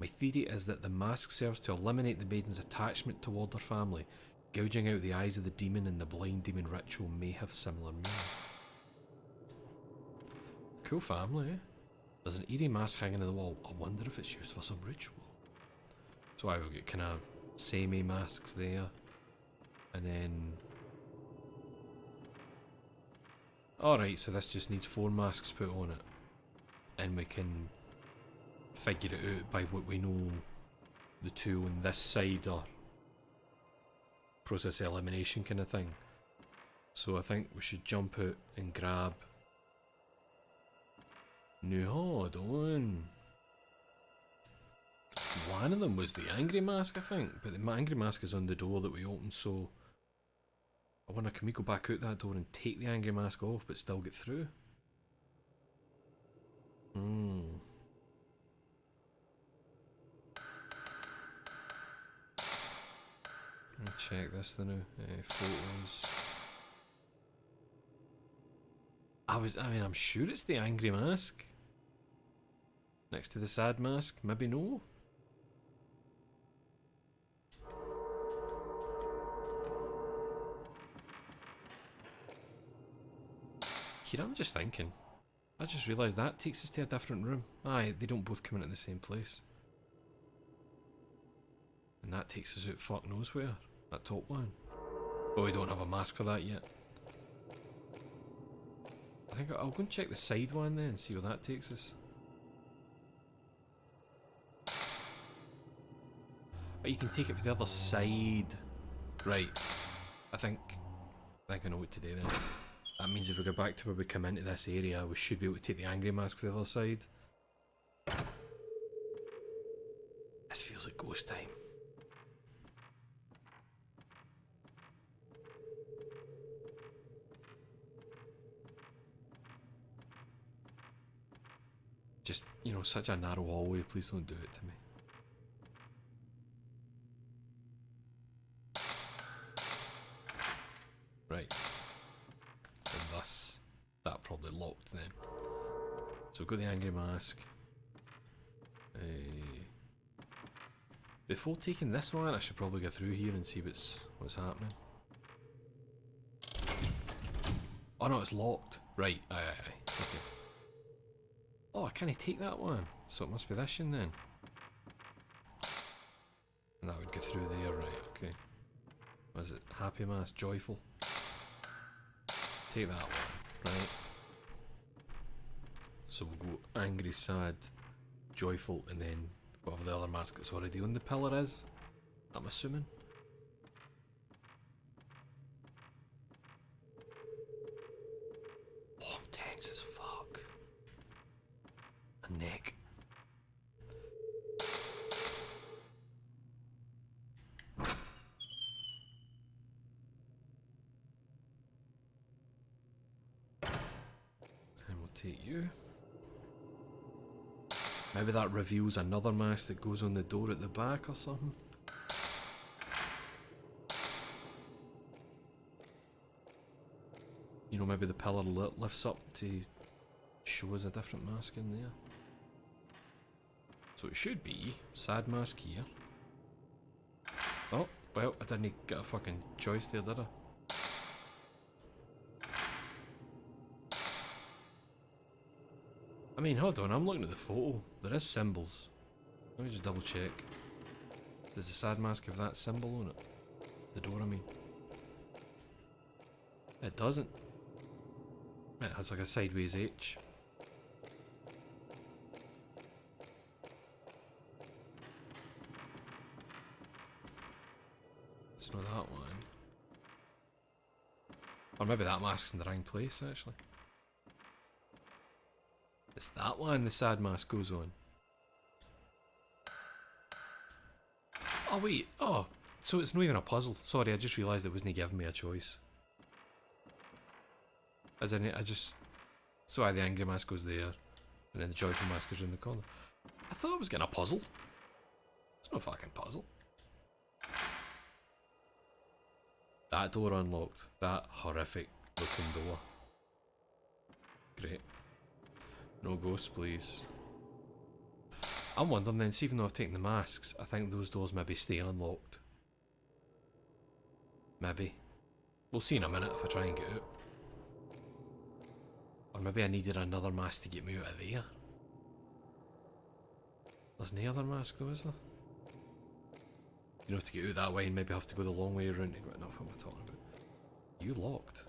My theory is that the mask serves to eliminate the maiden's attachment toward her family. Gouging out the eyes of the demon in the blind demon ritual may have similar meaning. Cool family, eh? There's an eerie mask hanging on the wall. I wonder if it's used for some ritual. So I've got kind of samey masks there. And then... Alright, so this just needs 4 masks put on it. And we can figure it out by what we know the two on this side are. Process elimination kind of thing. So I think we should jump out and grab... No, hold on. One of them was the angry mask, I think, but the angry mask is on the door that we opened, so I wonder, can we go back out that door and take the angry mask off but still get through? Let me check this now. Photos. I mean, I'm sure it's the angry mask. Next to the sad mask, maybe no. Here, I'm just thinking. I just realised that takes us to a different room. Aye, they don't both come in at the same place. And that takes us out fuck knows where. That top one. But we don't have a mask for that yet. I think I'll go and check the side one then, see where that takes us. Oh, you can take it for the other side. Right. I think I know what to do then. That means if we go back to where we come into this area, we should be able to take the angry mask for the other side. This feels like ghost time. Just, you know, such a narrow hallway, please don't do it to me. Right. And thus, that probably locked then. So we've got the angry mask. Before taking this one, I should probably go through here and see what's happening. Oh no, it's locked. Right, aye. Okay. Oh, I can't take that one. So it must be this one then. And that would go through there, right, okay. Was it happy mask, joyful? Take that one, right? So we'll go angry, sad, joyful, and then whatever the other mask that's already on the pillar is. I'm assuming. Oh, I'm tense as fuck. A neck. And we'll take you. Maybe that reveals another mask that goes on the door at the back or something. You know, maybe the pillar lifts up to show us a different mask in there. So it should be sad mask here. Oh, well, I didn't get a fucking choice there, did I? I mean, hold on, I'm looking at the photo. There is symbols. Let me just double check. Does the sad mask have that symbol on it? The door, I mean. It doesn't. It has like a sideways H. It's not that one. Or maybe that mask's in the wrong place, actually. It's that one the sad mask goes on. Oh wait, oh, so it's not even a puzzle. Sorry, I just realised it wasn't giving me a choice. So the angry mask goes there, and then the joyful mask goes in the corner. I thought I was getting a puzzle. It's no fucking puzzle. That door unlocked. That horrific looking door. Great. No ghosts, please. I'm wondering then, see, even though I've taken the masks, I think those doors maybe stay unlocked. Maybe. We'll see in a minute if I try and get out. Or maybe I needed another mask to get me out of there. There's no other mask though, is there? You know, to get out that way and maybe have to go the long way around to go. No, what am I talking about? You locked.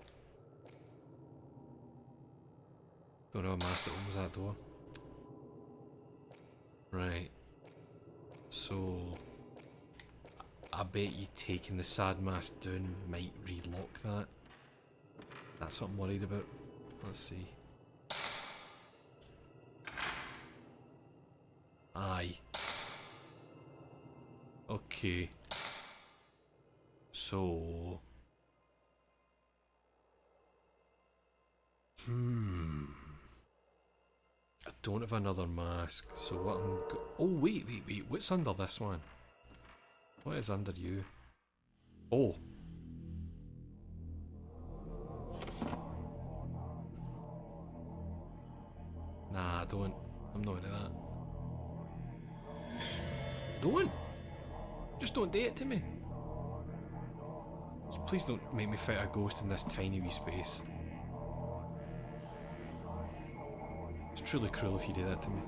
Don't know a mask that opens that door. Right. So I bet you taking the sad mask down might relock that. That's what I'm worried about. Let's see. Aye. Okay. So... I don't have another mask, so what oh wait, what's under this one? What is under you? Oh. Nah, don't. I'm not into that. Don't! Just don't do it to me. Please don't make me fight a ghost in this tiny wee space. It's truly cruel if you do that to me.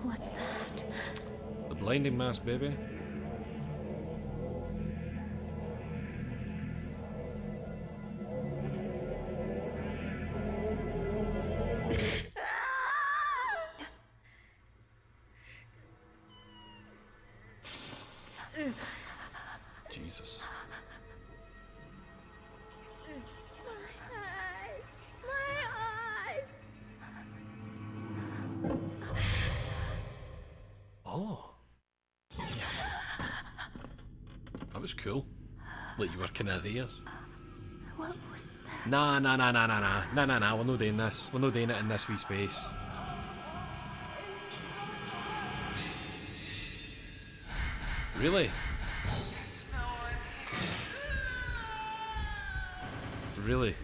What's that? The blinding mask, baby. Jesus. My eyes! Oh. That was cool. Like you were kinda there. What was that? Nah. We're not doing this. We're not doing it in this wee space. Really? Really?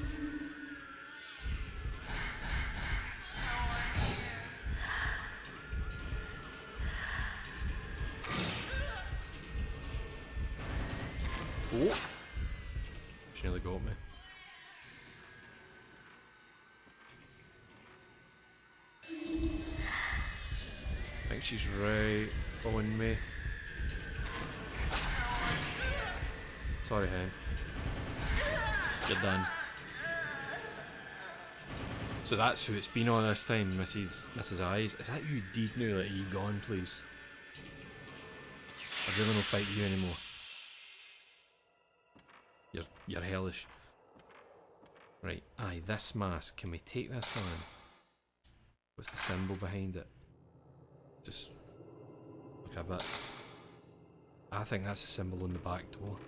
Oh! She nearly got me. I think she's right on me. Sorry, hen. You're done. So that's who it's been on this time, Mrs. Eyes. Is that you deed now? Let you gone, please. I'd rather not fight you anymore. You're hellish. Right, aye, this mask. Can we take this one? What's the symbol behind it? Just look a bit. I think that's the symbol on the back door.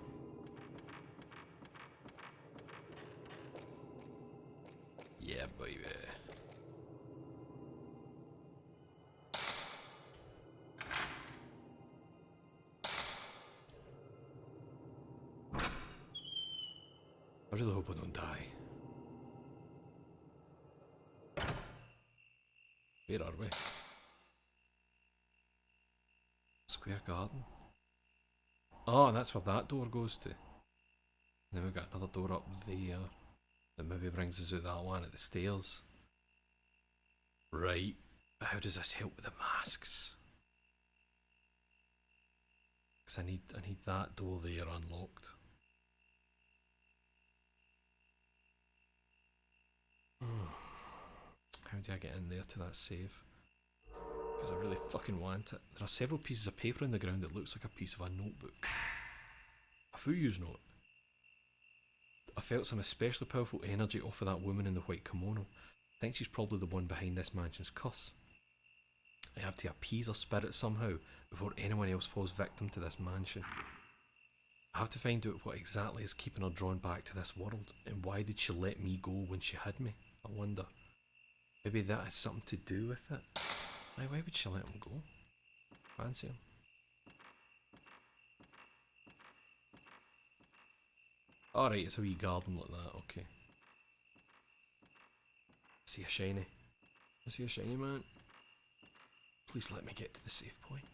Yeah, baby. I really hope I don't die. Where are we? Square garden. Oh, and that's where that door goes to. Then we've got another door up there that maybe brings us out that one at the stairs. Right. How does this help with the masks? Because I need that door there unlocked. How do I get in there to that save? Because I really fucking want it. There are several pieces of paper on the ground that looks like a piece of a notebook. A full-use note. I felt some especially powerful energy off of that woman in the white kimono. I think she's probably the one behind this mansion's curse. I have to appease her spirit somehow before anyone else falls victim to this mansion. I have to find out what exactly is keeping her drawn back to this world, and why did she let me go when she had me, I wonder. Maybe that has something to do with it. Why would she let him go? Fancy him. Alright, it's a wee garden like that, okay. I see a shiny. I see a shiny, man. Please let me get to the save point.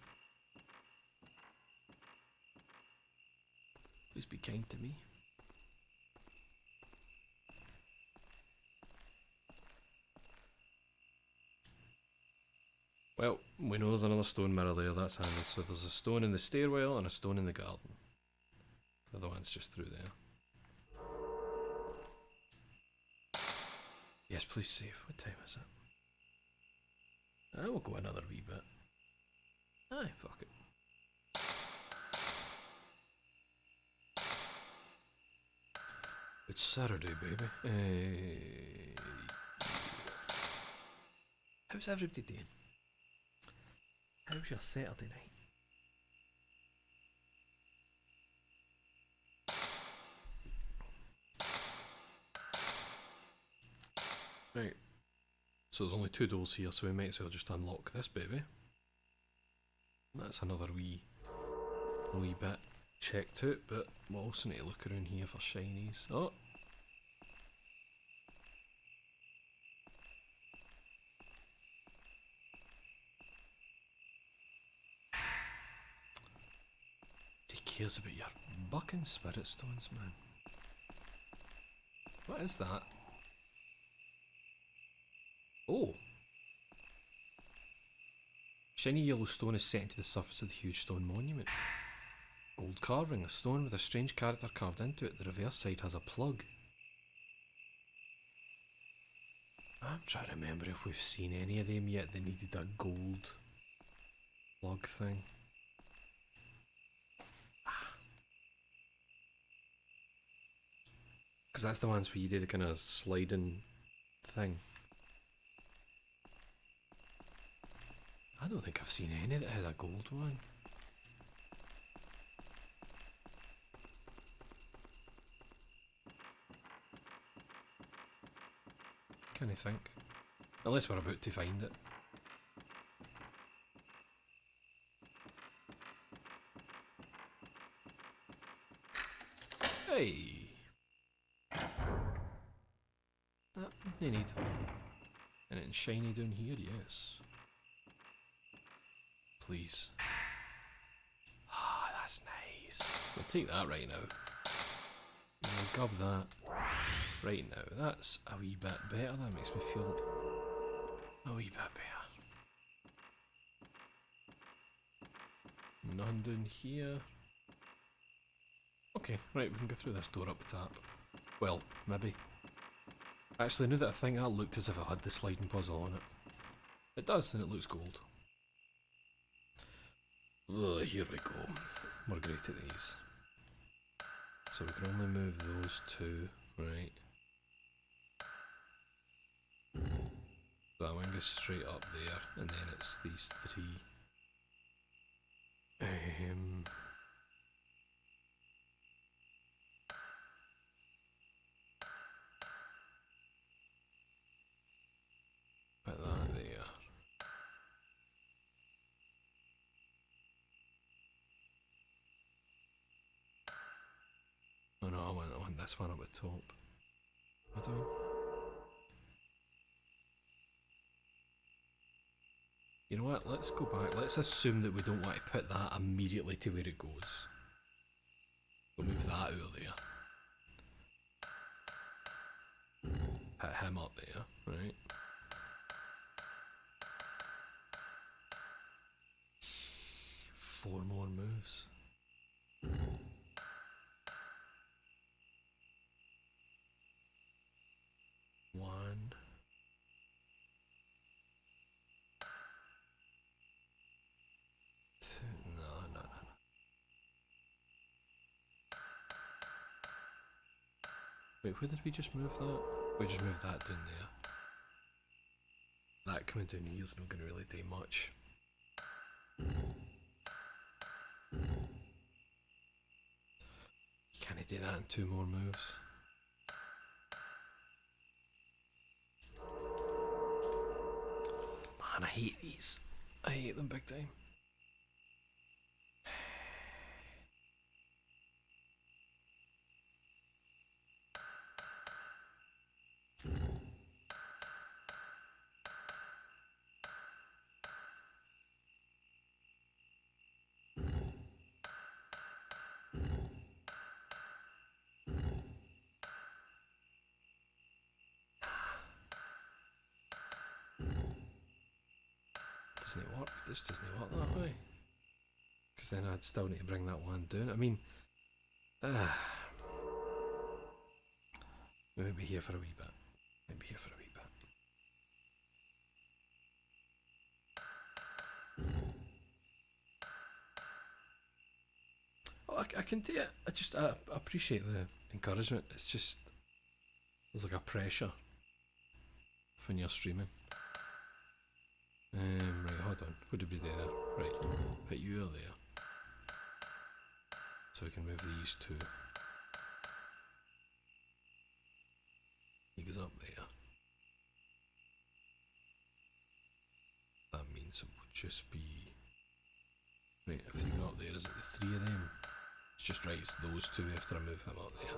Please be kind to me. Well, we know there's another stone mirror there, that's handy. So there's a stone in the stairwell and a stone in the garden. The other one's just through there. Yes, please save. What time is it? I will go another wee bit. Aye, fuck it. It's Saturday, baby. How's everybody doing? How's your Saturday night? Right. So there's only 2 doors here, so we might as well just unlock this baby. That's another wee bit checked out, but we'll also need to look around here for shinies. Oh! He cares about your bucking spirit stones, man. What is that? Oh! Shiny yellow stone is set into the surface of the huge stone monument. Gold carving, a stone with a strange character carved into it. The reverse side has a plug. I'm trying to remember if we've seen any of them yet that needed that gold plug thing. Because that's the ones where you do the kind of sliding thing. I don't think I've seen any that had a gold one. Can I think? Unless we're about to find it. Hey! No need. And it's shiny down here, yes. Please. Ah, that's nice. We'll take that right now. I'll gub that. Right now, that's a wee bit better. That makes me feel a wee bit better. None down here. Okay, right, we can go through this door up the top. Well, maybe. Actually, now that I think, that looked as if it had the sliding puzzle on it. It does, and it looks gold. Ugh, here we go. We're great at these. So we can only move those two, right? That one goes straight up there, and then it's these three. Put that there. Oh no, I want this one up at top. I don't. You know what, let's go back. Let's assume that we don't want to put that immediately to where it goes. We'll move that out of there. Put him up there, right? Four more moves. One. Two. No. Wait, where did we just move that? We just moved that down there. That coming down here is not going to really do much. Can I do that in two more moves? Man, I hate these. I hate them big time. Doesn't it work? This doesn't work that way. Because then I'd still need to bring that one down. I mean, maybe here for a wee bit. Maybe here for a wee bit. Oh, I can do it. I appreciate the encouragement. It's just there's like a pressure when you're streaming. Right, hold on. What did we do there? Right, put you there. So we can move these two. He goes up there. That means it would just be... Right, if you go up there, is it the three of them? It's just right, it's those two after I move him up there.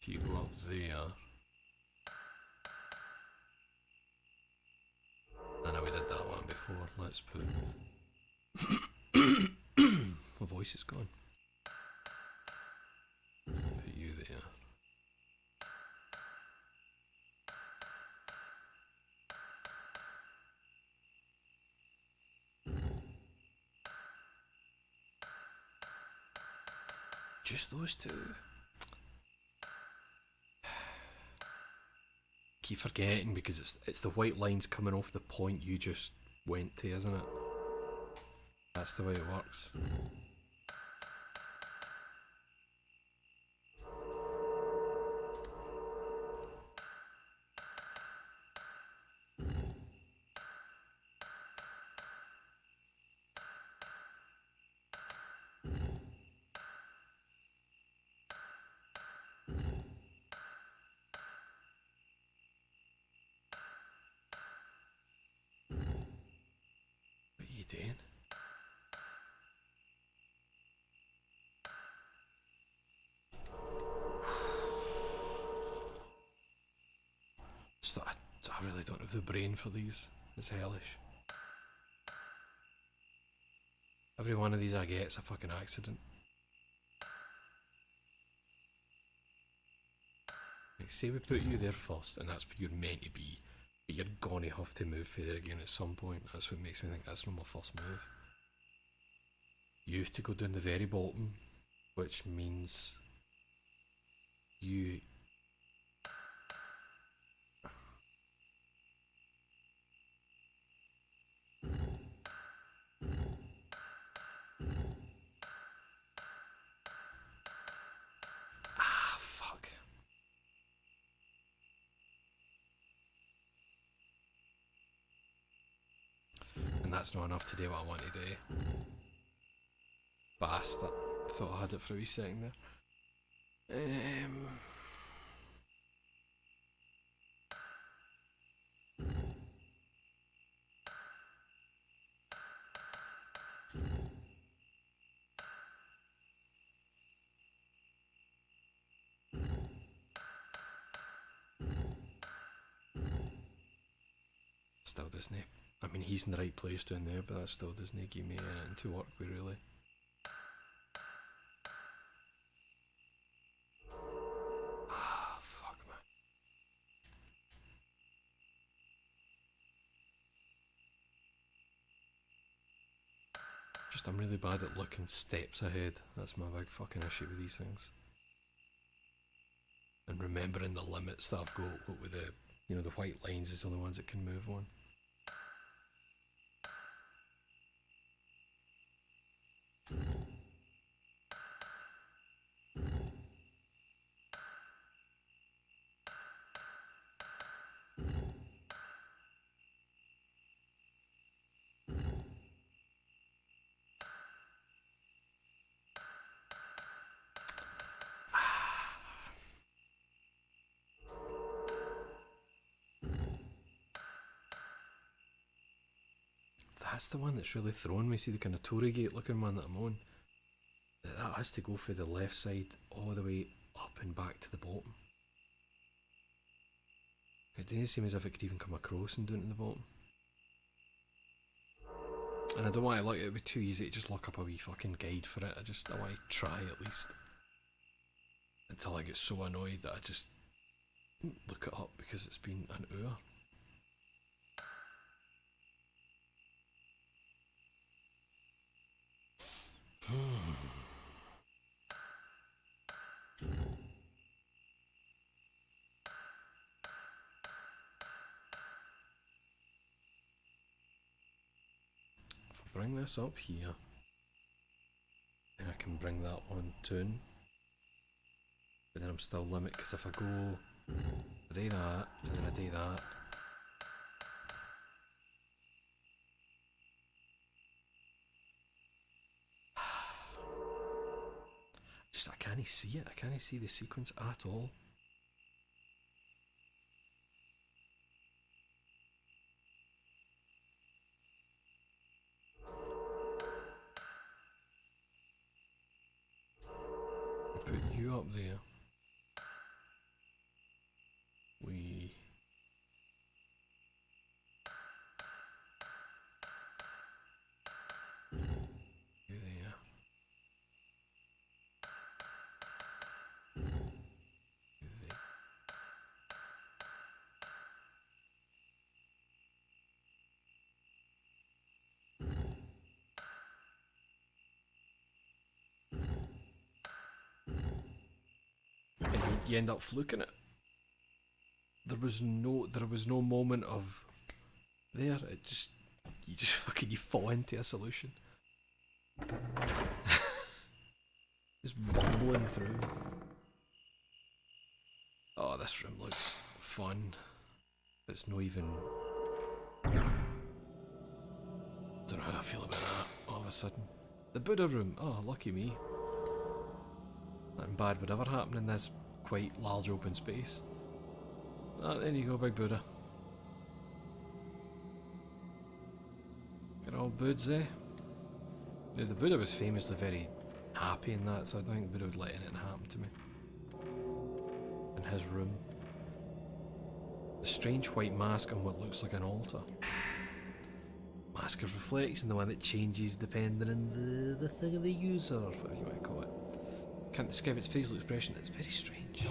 If you go up there... I know we did that one before. Let's put... My voice is gone. Put you there. Just those two. Keep forgetting because it's the white lines coming off the point you just went to, isn't it? That's the way it works. What are you doing? I really don't have the brain for these. It's hellish. I Every one of these I get's a fucking accident. Like, say we put you there first, and that's where you're meant to be, but you're gonna have to move for there again at some point. That's what makes me think that's not my first move. You have to go down the very bottom, which means you... Ah, fuck. And that's not enough to do what I want to do. Bastard. Thought I had it for a wee second there. Still doesn't. I mean, he's in the right place down there, but that still doesn't give me anything to work with, really. Ah, fuck, man. Just, I'm really bad at looking steps ahead. That's my big fucking issue with these things. And remembering the limits that I've got with the, you know, the white lines is the only ones that can move on. That's the one that's really thrown me. See the kind of Tory gate looking one that I'm on? That has to go for the left side all the way up and back to the bottom. It didn't seem as if it could even come across and down to the bottom. And I don't want to look, it would be too easy to just look up a wee fucking guide for it. I want to try at least. Until I get so annoyed that I just look it up because it's been an hour. If I bring this up here, then I can bring that on down. But then I'm still limited, because if I go, I do that, and then I do that. Just, I can't see it. I can't see the sequence at all. I put you up there. We... You there. And you end up fluking it. There was no moment of there. It just you fall into a solution. Just bumbling through. Oh, this room looks fun. It's not even. Don't know how I feel about that. All of a sudden, the Buddha room. Oh, lucky me. Nothing bad would ever happen in this quite large open space. Ah, there you go, big Buddha. Get all Buddhas, eh? Now, the Buddha was famously very happy in that, so I don't think the Buddha would let anything happen to me. In his room. The strange white mask on what looks like an altar. Man, Mask of Reflection, the one that changes depending on the thing of the user, or whatever you want to call it. Can't describe its facial expression, it's very strange.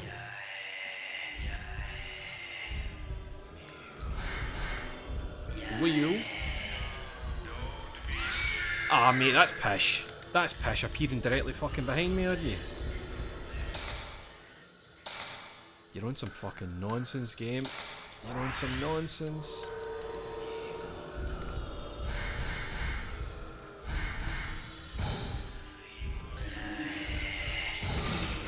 Wheel. Ah, mate, that's pish. That's pish, appearing directly fucking behind me, are you? You're on some fucking nonsense, game. You're on some nonsense.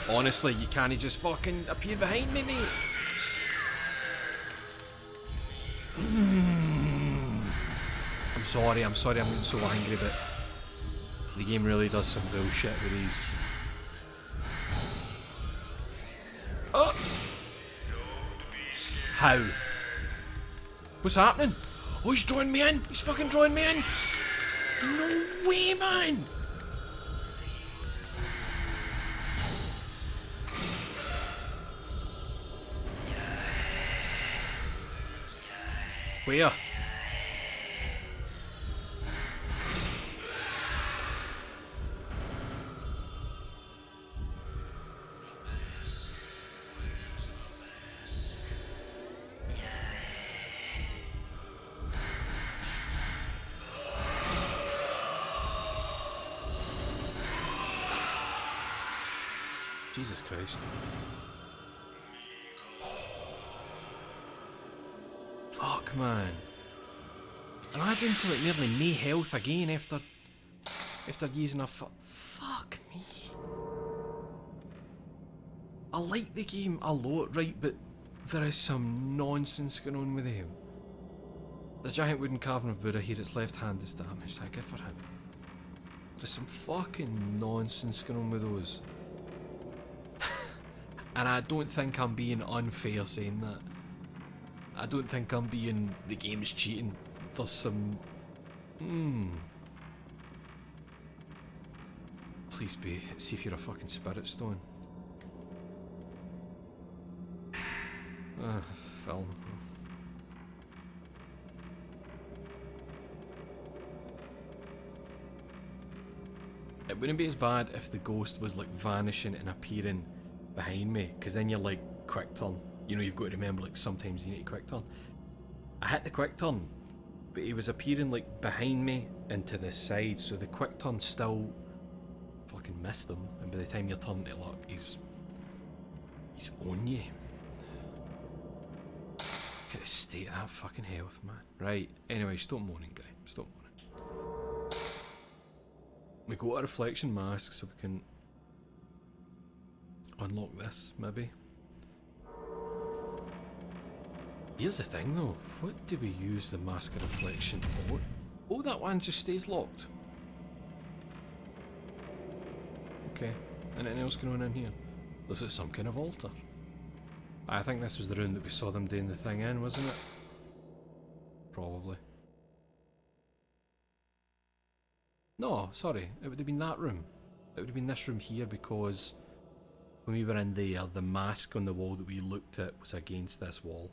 Honestly, you can't just fucking appear behind me, mate. I'm sorry, I'm getting so angry, but the game really does some bullshit with these. Oh! How? What's happening? Oh, he's drawing me in! He's fucking drawing me in! No way, man! Where? Jesus Christ. Fuck, man. And I'm down to like nearly no health again after using a fuck me. I like the game a lot, right, but there is some nonsense going on with him. The giant wooden carving of Buddha here, its left hand is damaged. Good for him. There's some fucking nonsense going on with those. And I don't think I'm being unfair saying that. I don't think I'm being the game's cheating. There's some... Please be. See if you're a fucking spirit stone. Film. It wouldn't be as bad if the ghost was like vanishing and appearing behind me, because then you're like quick turn. You know, you've got to remember like sometimes you need a quick turn. I hit the quick turn, but he was appearing like behind me and to the side, so the quick turn still fucking missed him, and by the time you're turning to look, he's on you. Look at the state of that fucking health, man. Right, anyway, stop moaning, guy. Stop moaning. We got a reflection mask so we can unlock this, maybe. Here's the thing though, what do we use the mask of reflection on? Oh, that one just stays locked. Okay, anything else going on in here? Was it some kind of altar? I think this was the room that we saw them doing the thing in, wasn't it? Probably. No, sorry, it would have been that room. It would have been this room here, because when we were in there, the mask on the wall that we looked at was against this wall.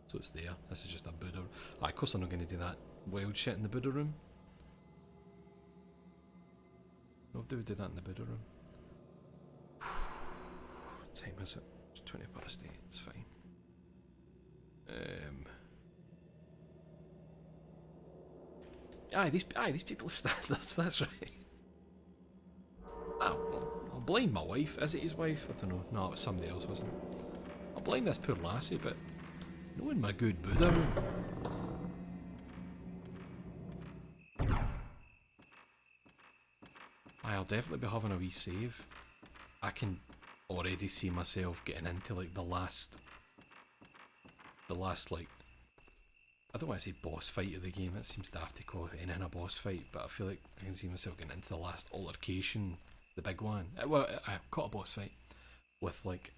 So it's there. This is just a Buddha. Of course I'm not going to do that wild shit in the Buddha room. Nobody would do that in the Buddha room. What time is it? It's 20 past 8. It's fine. These people have standards. That's right. I'll blame my wife. Is it his wife? I don't know. No, it was somebody else, wasn't it? I'll blame this poor lassie, but no in my good Buddha room. I'll definitely be having a wee save. I can already see myself getting into like the last like, I don't want to say boss fight of the game, it seems daft to call anything a boss fight, but I feel like I can see myself getting into the last altercation, the big one. Well, I caught a boss fight with like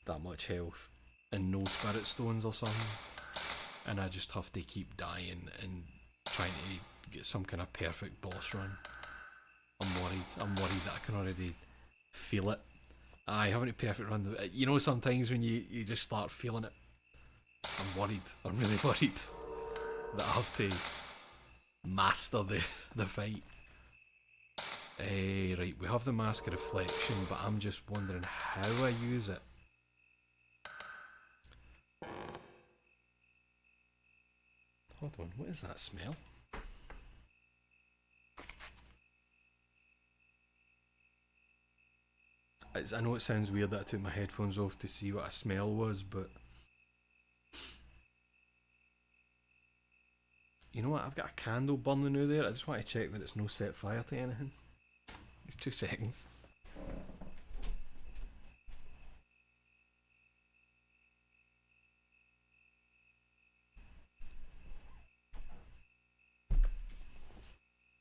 that much health and no spirit stones or something, and I just have to keep dying and trying to get some kind of perfect boss run. I'm worried that I can already feel it. I haven't a perfect run. You know, sometimes when you just start feeling it, I'm worried. I'm really worried that I have to master the fight. Right, we have the Mask of Reflection, but I'm just wondering how I use it. Hold on, what is that smell? I know it sounds weird that I took my headphones off to see what a smell was, but... You know what, I've got a candle burning out there. I just want to check that it's no set fire to anything. It's 2 seconds.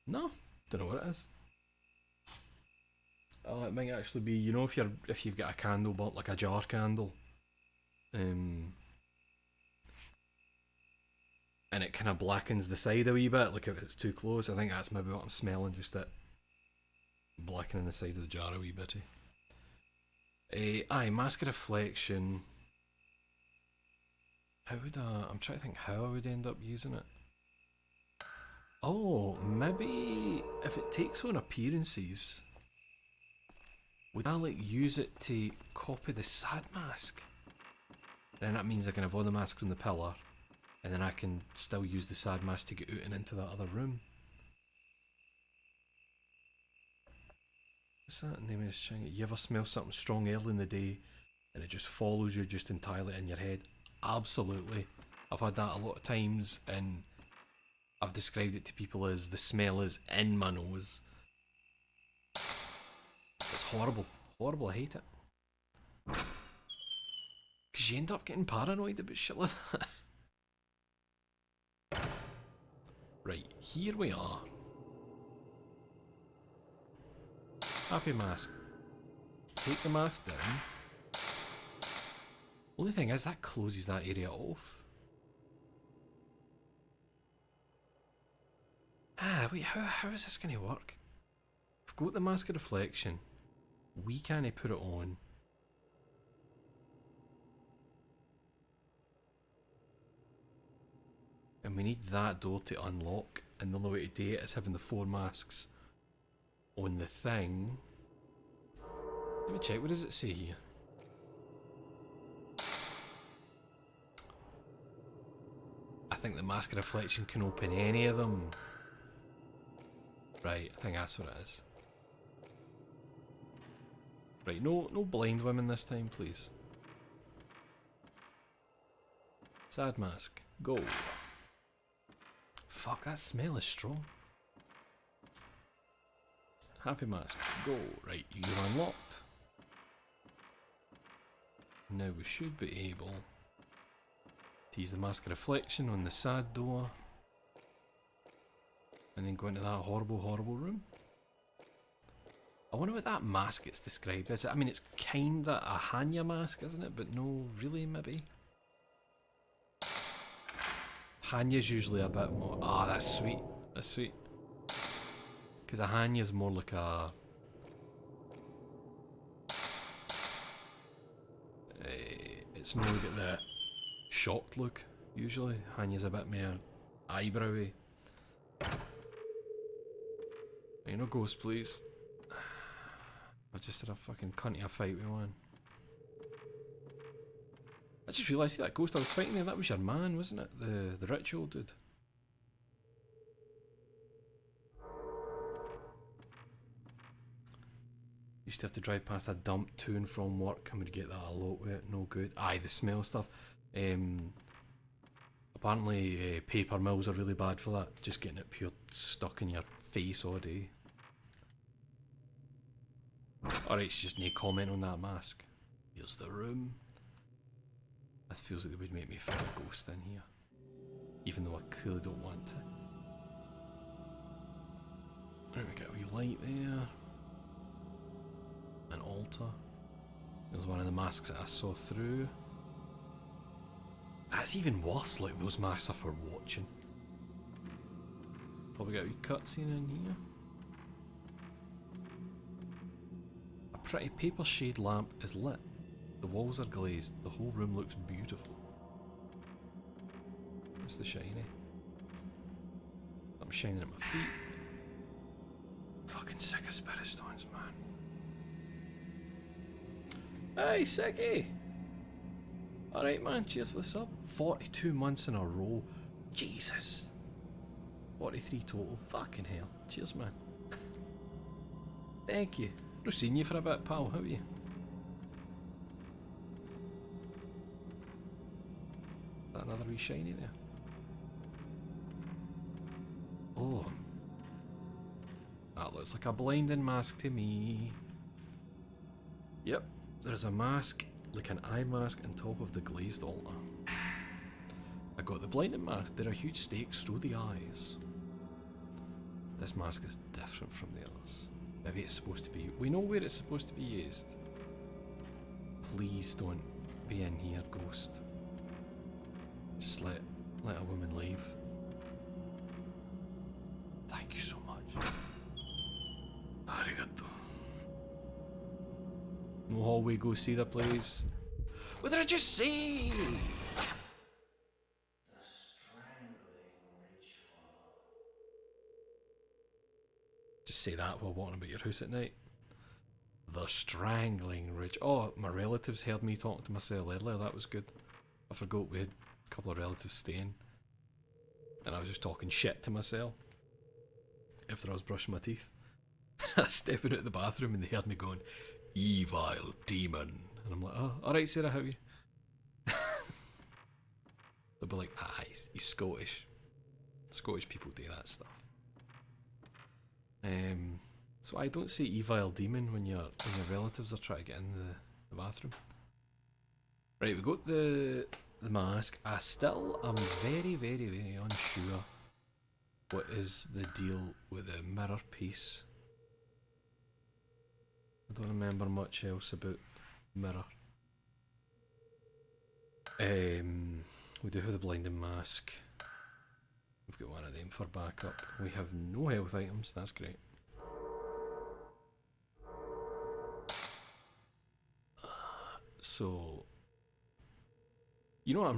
No, don't know what it is. Oh, it might actually be, you know, if you've got a candle burnt, like a jar candle, and it kind of blackens the side a wee bit, like if it's too close. I think that's maybe what I'm smelling, just that blackening the side of the jar a wee bit. Aye, Mask of Reflection. How would I'm trying to think how I would end up using it. Oh, maybe if it takes on appearances, would I like use it to copy the sad mask? Then that means I can have all the masks on the pillar, and then I can still use the sad mask to get out and into that other room. What's that name of this thing? You ever smell something strong early in the day and it just follows you just entirely in your head? Absolutely. I've had that a lot of times, and I've described it to people as the smell is in my nose. It's horrible. Horrible, I hate it. Because you end up getting paranoid about shit like that. Right, here we are. Happy mask. Take the mask down. Only thing is, that closes that area off. Ah, wait, how is this going to work? I've got the Mask of Reflection. We can't put it on. And we need that door to unlock, and the only way to do it is having the 4 masks on the thing. Let me check, what does it say here? I think the Mask of Reflection can open any of them. Right, I think that's what it is. Right, no blind women this time, please. Sad mask, go. Fuck, that smell is strong. Happy mask, go. Right, you're unlocked. Now we should be able to use the Mask of Reflection on the sad door, and then go into that horrible, horrible room. I wonder what that mask gets described as. I mean, it's kinda a Hanya mask, isn't it? But no, really, maybe? Hanya's usually a bit more... Ah, that's sweet. That's sweet. Because a Hanya's more like a... It's more like the shocked look, usually. Hanya's a bit more eyebrowy. Ain't no ghost, please. I just had a fucking cunty fight with one. I just realised that ghost I was fighting there, that was your man, wasn't it? The ritual dude. Used to have to drive past a dump to and from work, and would get that a lot with it, no good. Aye, the smell stuff. Apparently paper mills are really bad for that, just getting it pure stuck in your face all day. Alright, it's just no comment on that mask. Here's the room. This feels like they would make me feel a ghost in here, even though I clearly don't want to. Right, we got a wee light there. An altar. There's one of the masks that I saw through. That's even worse, like those masks are for watching. Probably got a wee cutscene in here. A pretty paper shade lamp is lit. The walls are glazed. The whole room looks beautiful. What's the shiny? shining at my feet. Fucking sick of spirit stones, man. Hey, Sicky! Alright, man, cheers for the sub. 42 months in a row. Jesus! 43 total. Fucking hell. Cheers, man. Thank you. Not seen you for a bit, pal. How are you? Is that another wee shiny there? Oh. That looks like a blinding mask to me. Yep, there's a mask, like an eye mask, on top of the glazed altar. I got the blinding mask. There are huge stakes through the eyes. This mask is different from the others. Maybe it's supposed to be... We know where it's supposed to be used. Please don't be in here, ghost. Just let a woman leave. Thank you so much. Arigato. No hallway, go see the place. What did I just say? Just say that while walking about your house at night. The strangling ritual. Oh, my relatives heard me talking to myself earlier. That was good. I forgot we had a couple of relatives staying. And I was just talking shit to myself after I was brushing my teeth. I was stepping out the bathroom and they heard me going, "Evil demon." And I'm like, "Oh, alright, Sarah, how are you?" They'll be like, "Ah, he's Scottish. Scottish people do that stuff." So I don't say evil demon when your relatives are trying to get in the bathroom. Right, we got the mask. I still am very, very, very unsure what is the deal with the mirror piece. I don't remember much else about mirror. We do have the blinding mask. We've got one of them for backup. We have no health items, that's great. So, you know what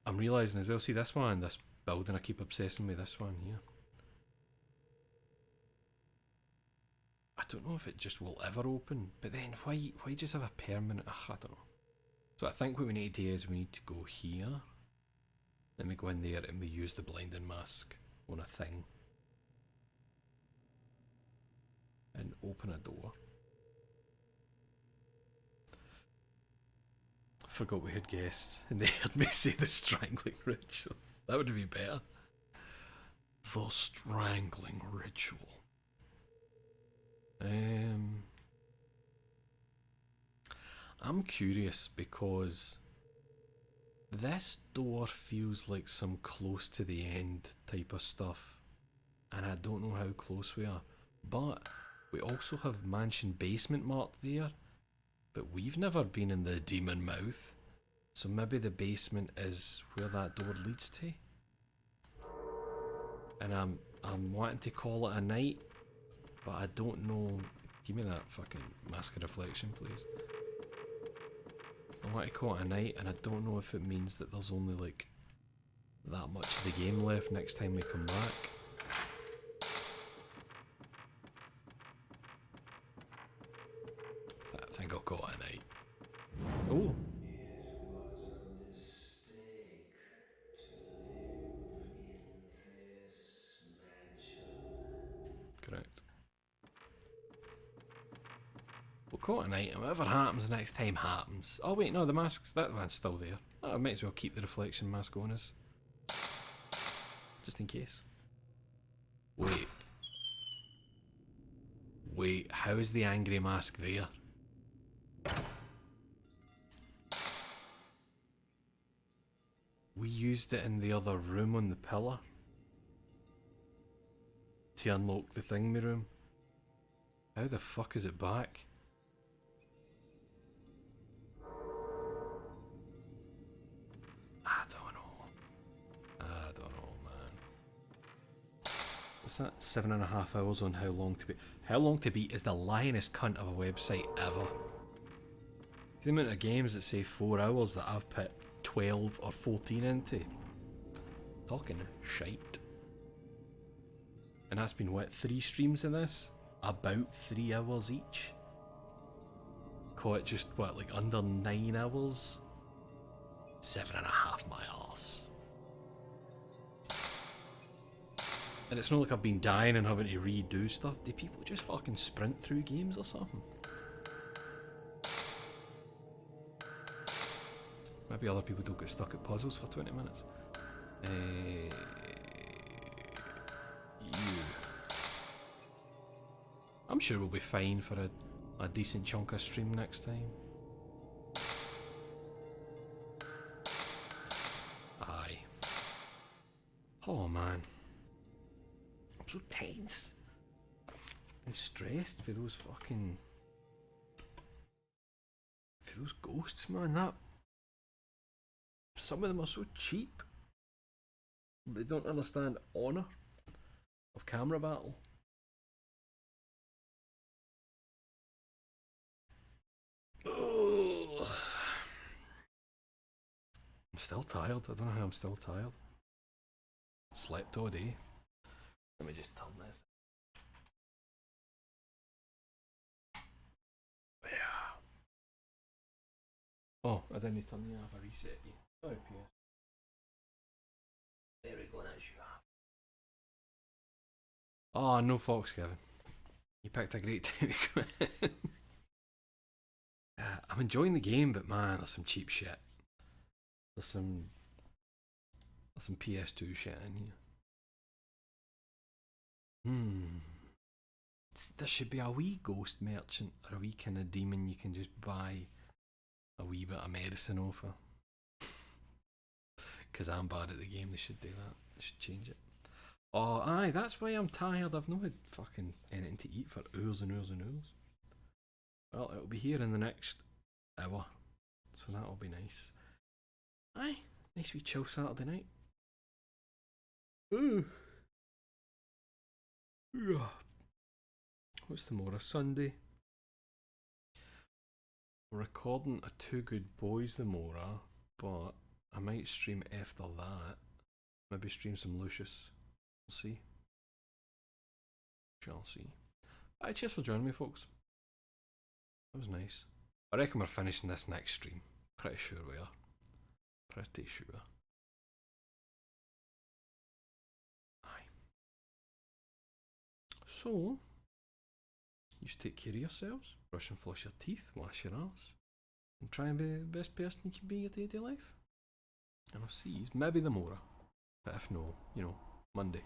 I'm realising as well, see this one, this building, I keep obsessing with this one here. I don't know if it just will ever open, but then why just have a permanent, I don't know. So I think what we need to do is we need to go here, then we go in there and we use the blinding mask on a thing. And open a door. I forgot we had guests and they heard me say the strangling ritual. That would have been better. The strangling ritual. I'm curious because this door feels like some close to the end type of stuff, and I don't know how close we are. But we also have mansion basement marked there, but we've never been in the demon mouth, so maybe the basement is where that door leads to. And I'm wanting to call it a night, but I don't know. Give me that fucking mask of reflection, please. I want to call it a night, and I don't know if it means that there's only like that much of the game left next time we come back. I think I'll call it a night. Oh! Correct. We'll call it a night, and whatever happens next time happens. Oh wait, no, the mask's, that one's still there. Oh, I might as well keep the reflection mask on us. Just in case. Wait. Wait, how is the angry mask there? We used it in the other room on the pillar to unlock the thingy room. How the fuck is it back? I don't know, man. What's that? 7.5 hours on How Long to Beat. How Long to Beat is the lionest cunt of a website ever. The amount of games that say 4 hours that I've put 12 or 14 into. Talking shite. And that's been what, 3 streams of this? About 3 hours each? Call it just what, like under 9 hours? 7.5 my arse. And it's not like I've been dying and having to redo stuff. Do people just fucking sprint through games or something? Maybe other people don't get stuck at puzzles for 20 minutes. You. I'm sure we'll be fine for a decent chunk of stream next time. Aye. Oh man. I'm so tense and stressed for those fucking... for those ghosts, man. That... some of them are so cheap. They don't understand honour of camera battle. Ugh. I'm still tired. I don't know how I'm still tired. Slept all day. Let me just turn this. Yeah. Oh, I didn't turn you off. I reset you. Sorry, PS. There we go, that's you. Oh, no Fox, Kevin. You picked a great time to come in. I'm enjoying the game, but man, there's some cheap shit. There's some PS2 shit in here. There should be a wee ghost merchant or a wee kind of demon you can just buy a wee bit of medicine off of. Because I'm bad at the game, they should do that. They should change it. Oh, aye, that's why I'm tired. I've not had fucking anything to eat for hours and hours and hours. Well, it'll be here in the next hour, so that'll be nice. Aye, nice wee chill Saturday night. Ooh. What's tomorrow? Sunday. We're recording a Two Good Boys tomorrow, but I might stream after that. Maybe stream some Lucius. We'll see. Shall see. Alright, cheers for joining me, folks. That was nice. I reckon we're finishing this next stream. Pretty sure we are. Pretty sure. Aye. So, you just take care of yourselves, brush and floss your teeth, wash your arse, and try and be the best person you can be in your day-to-day life. And I'll see you maybe tomorrow. But if no, you know, Monday.